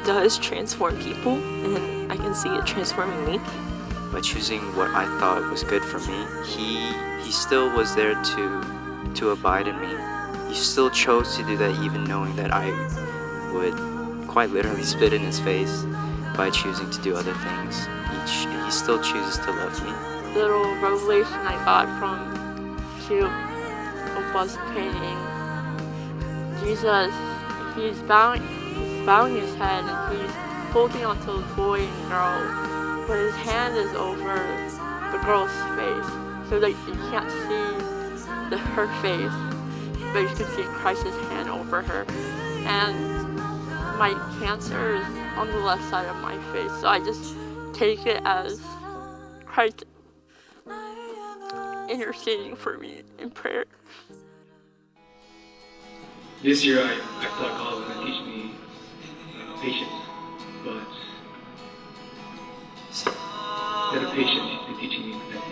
does transform people, and I can see it transforming me. By choosing what I thought was good for me, he still was there to abide in me. He still chose to do that, even knowing that I would quite literally spit in his face by choosing to do other things. He still chooses to love me. Little revelation I got from Cube was painting. Jesus, he's bowing his head and he's holding onto the boy and girl, but his hand is over the girl's face, so that you can't see her face, but you can see Christ's hand over her. And my cancer is on the left side of my face, so I just take it as Christ interceding for me in prayer. This year I feel like God was going to teach me patience, but instead of patience, He's been teaching me repentance.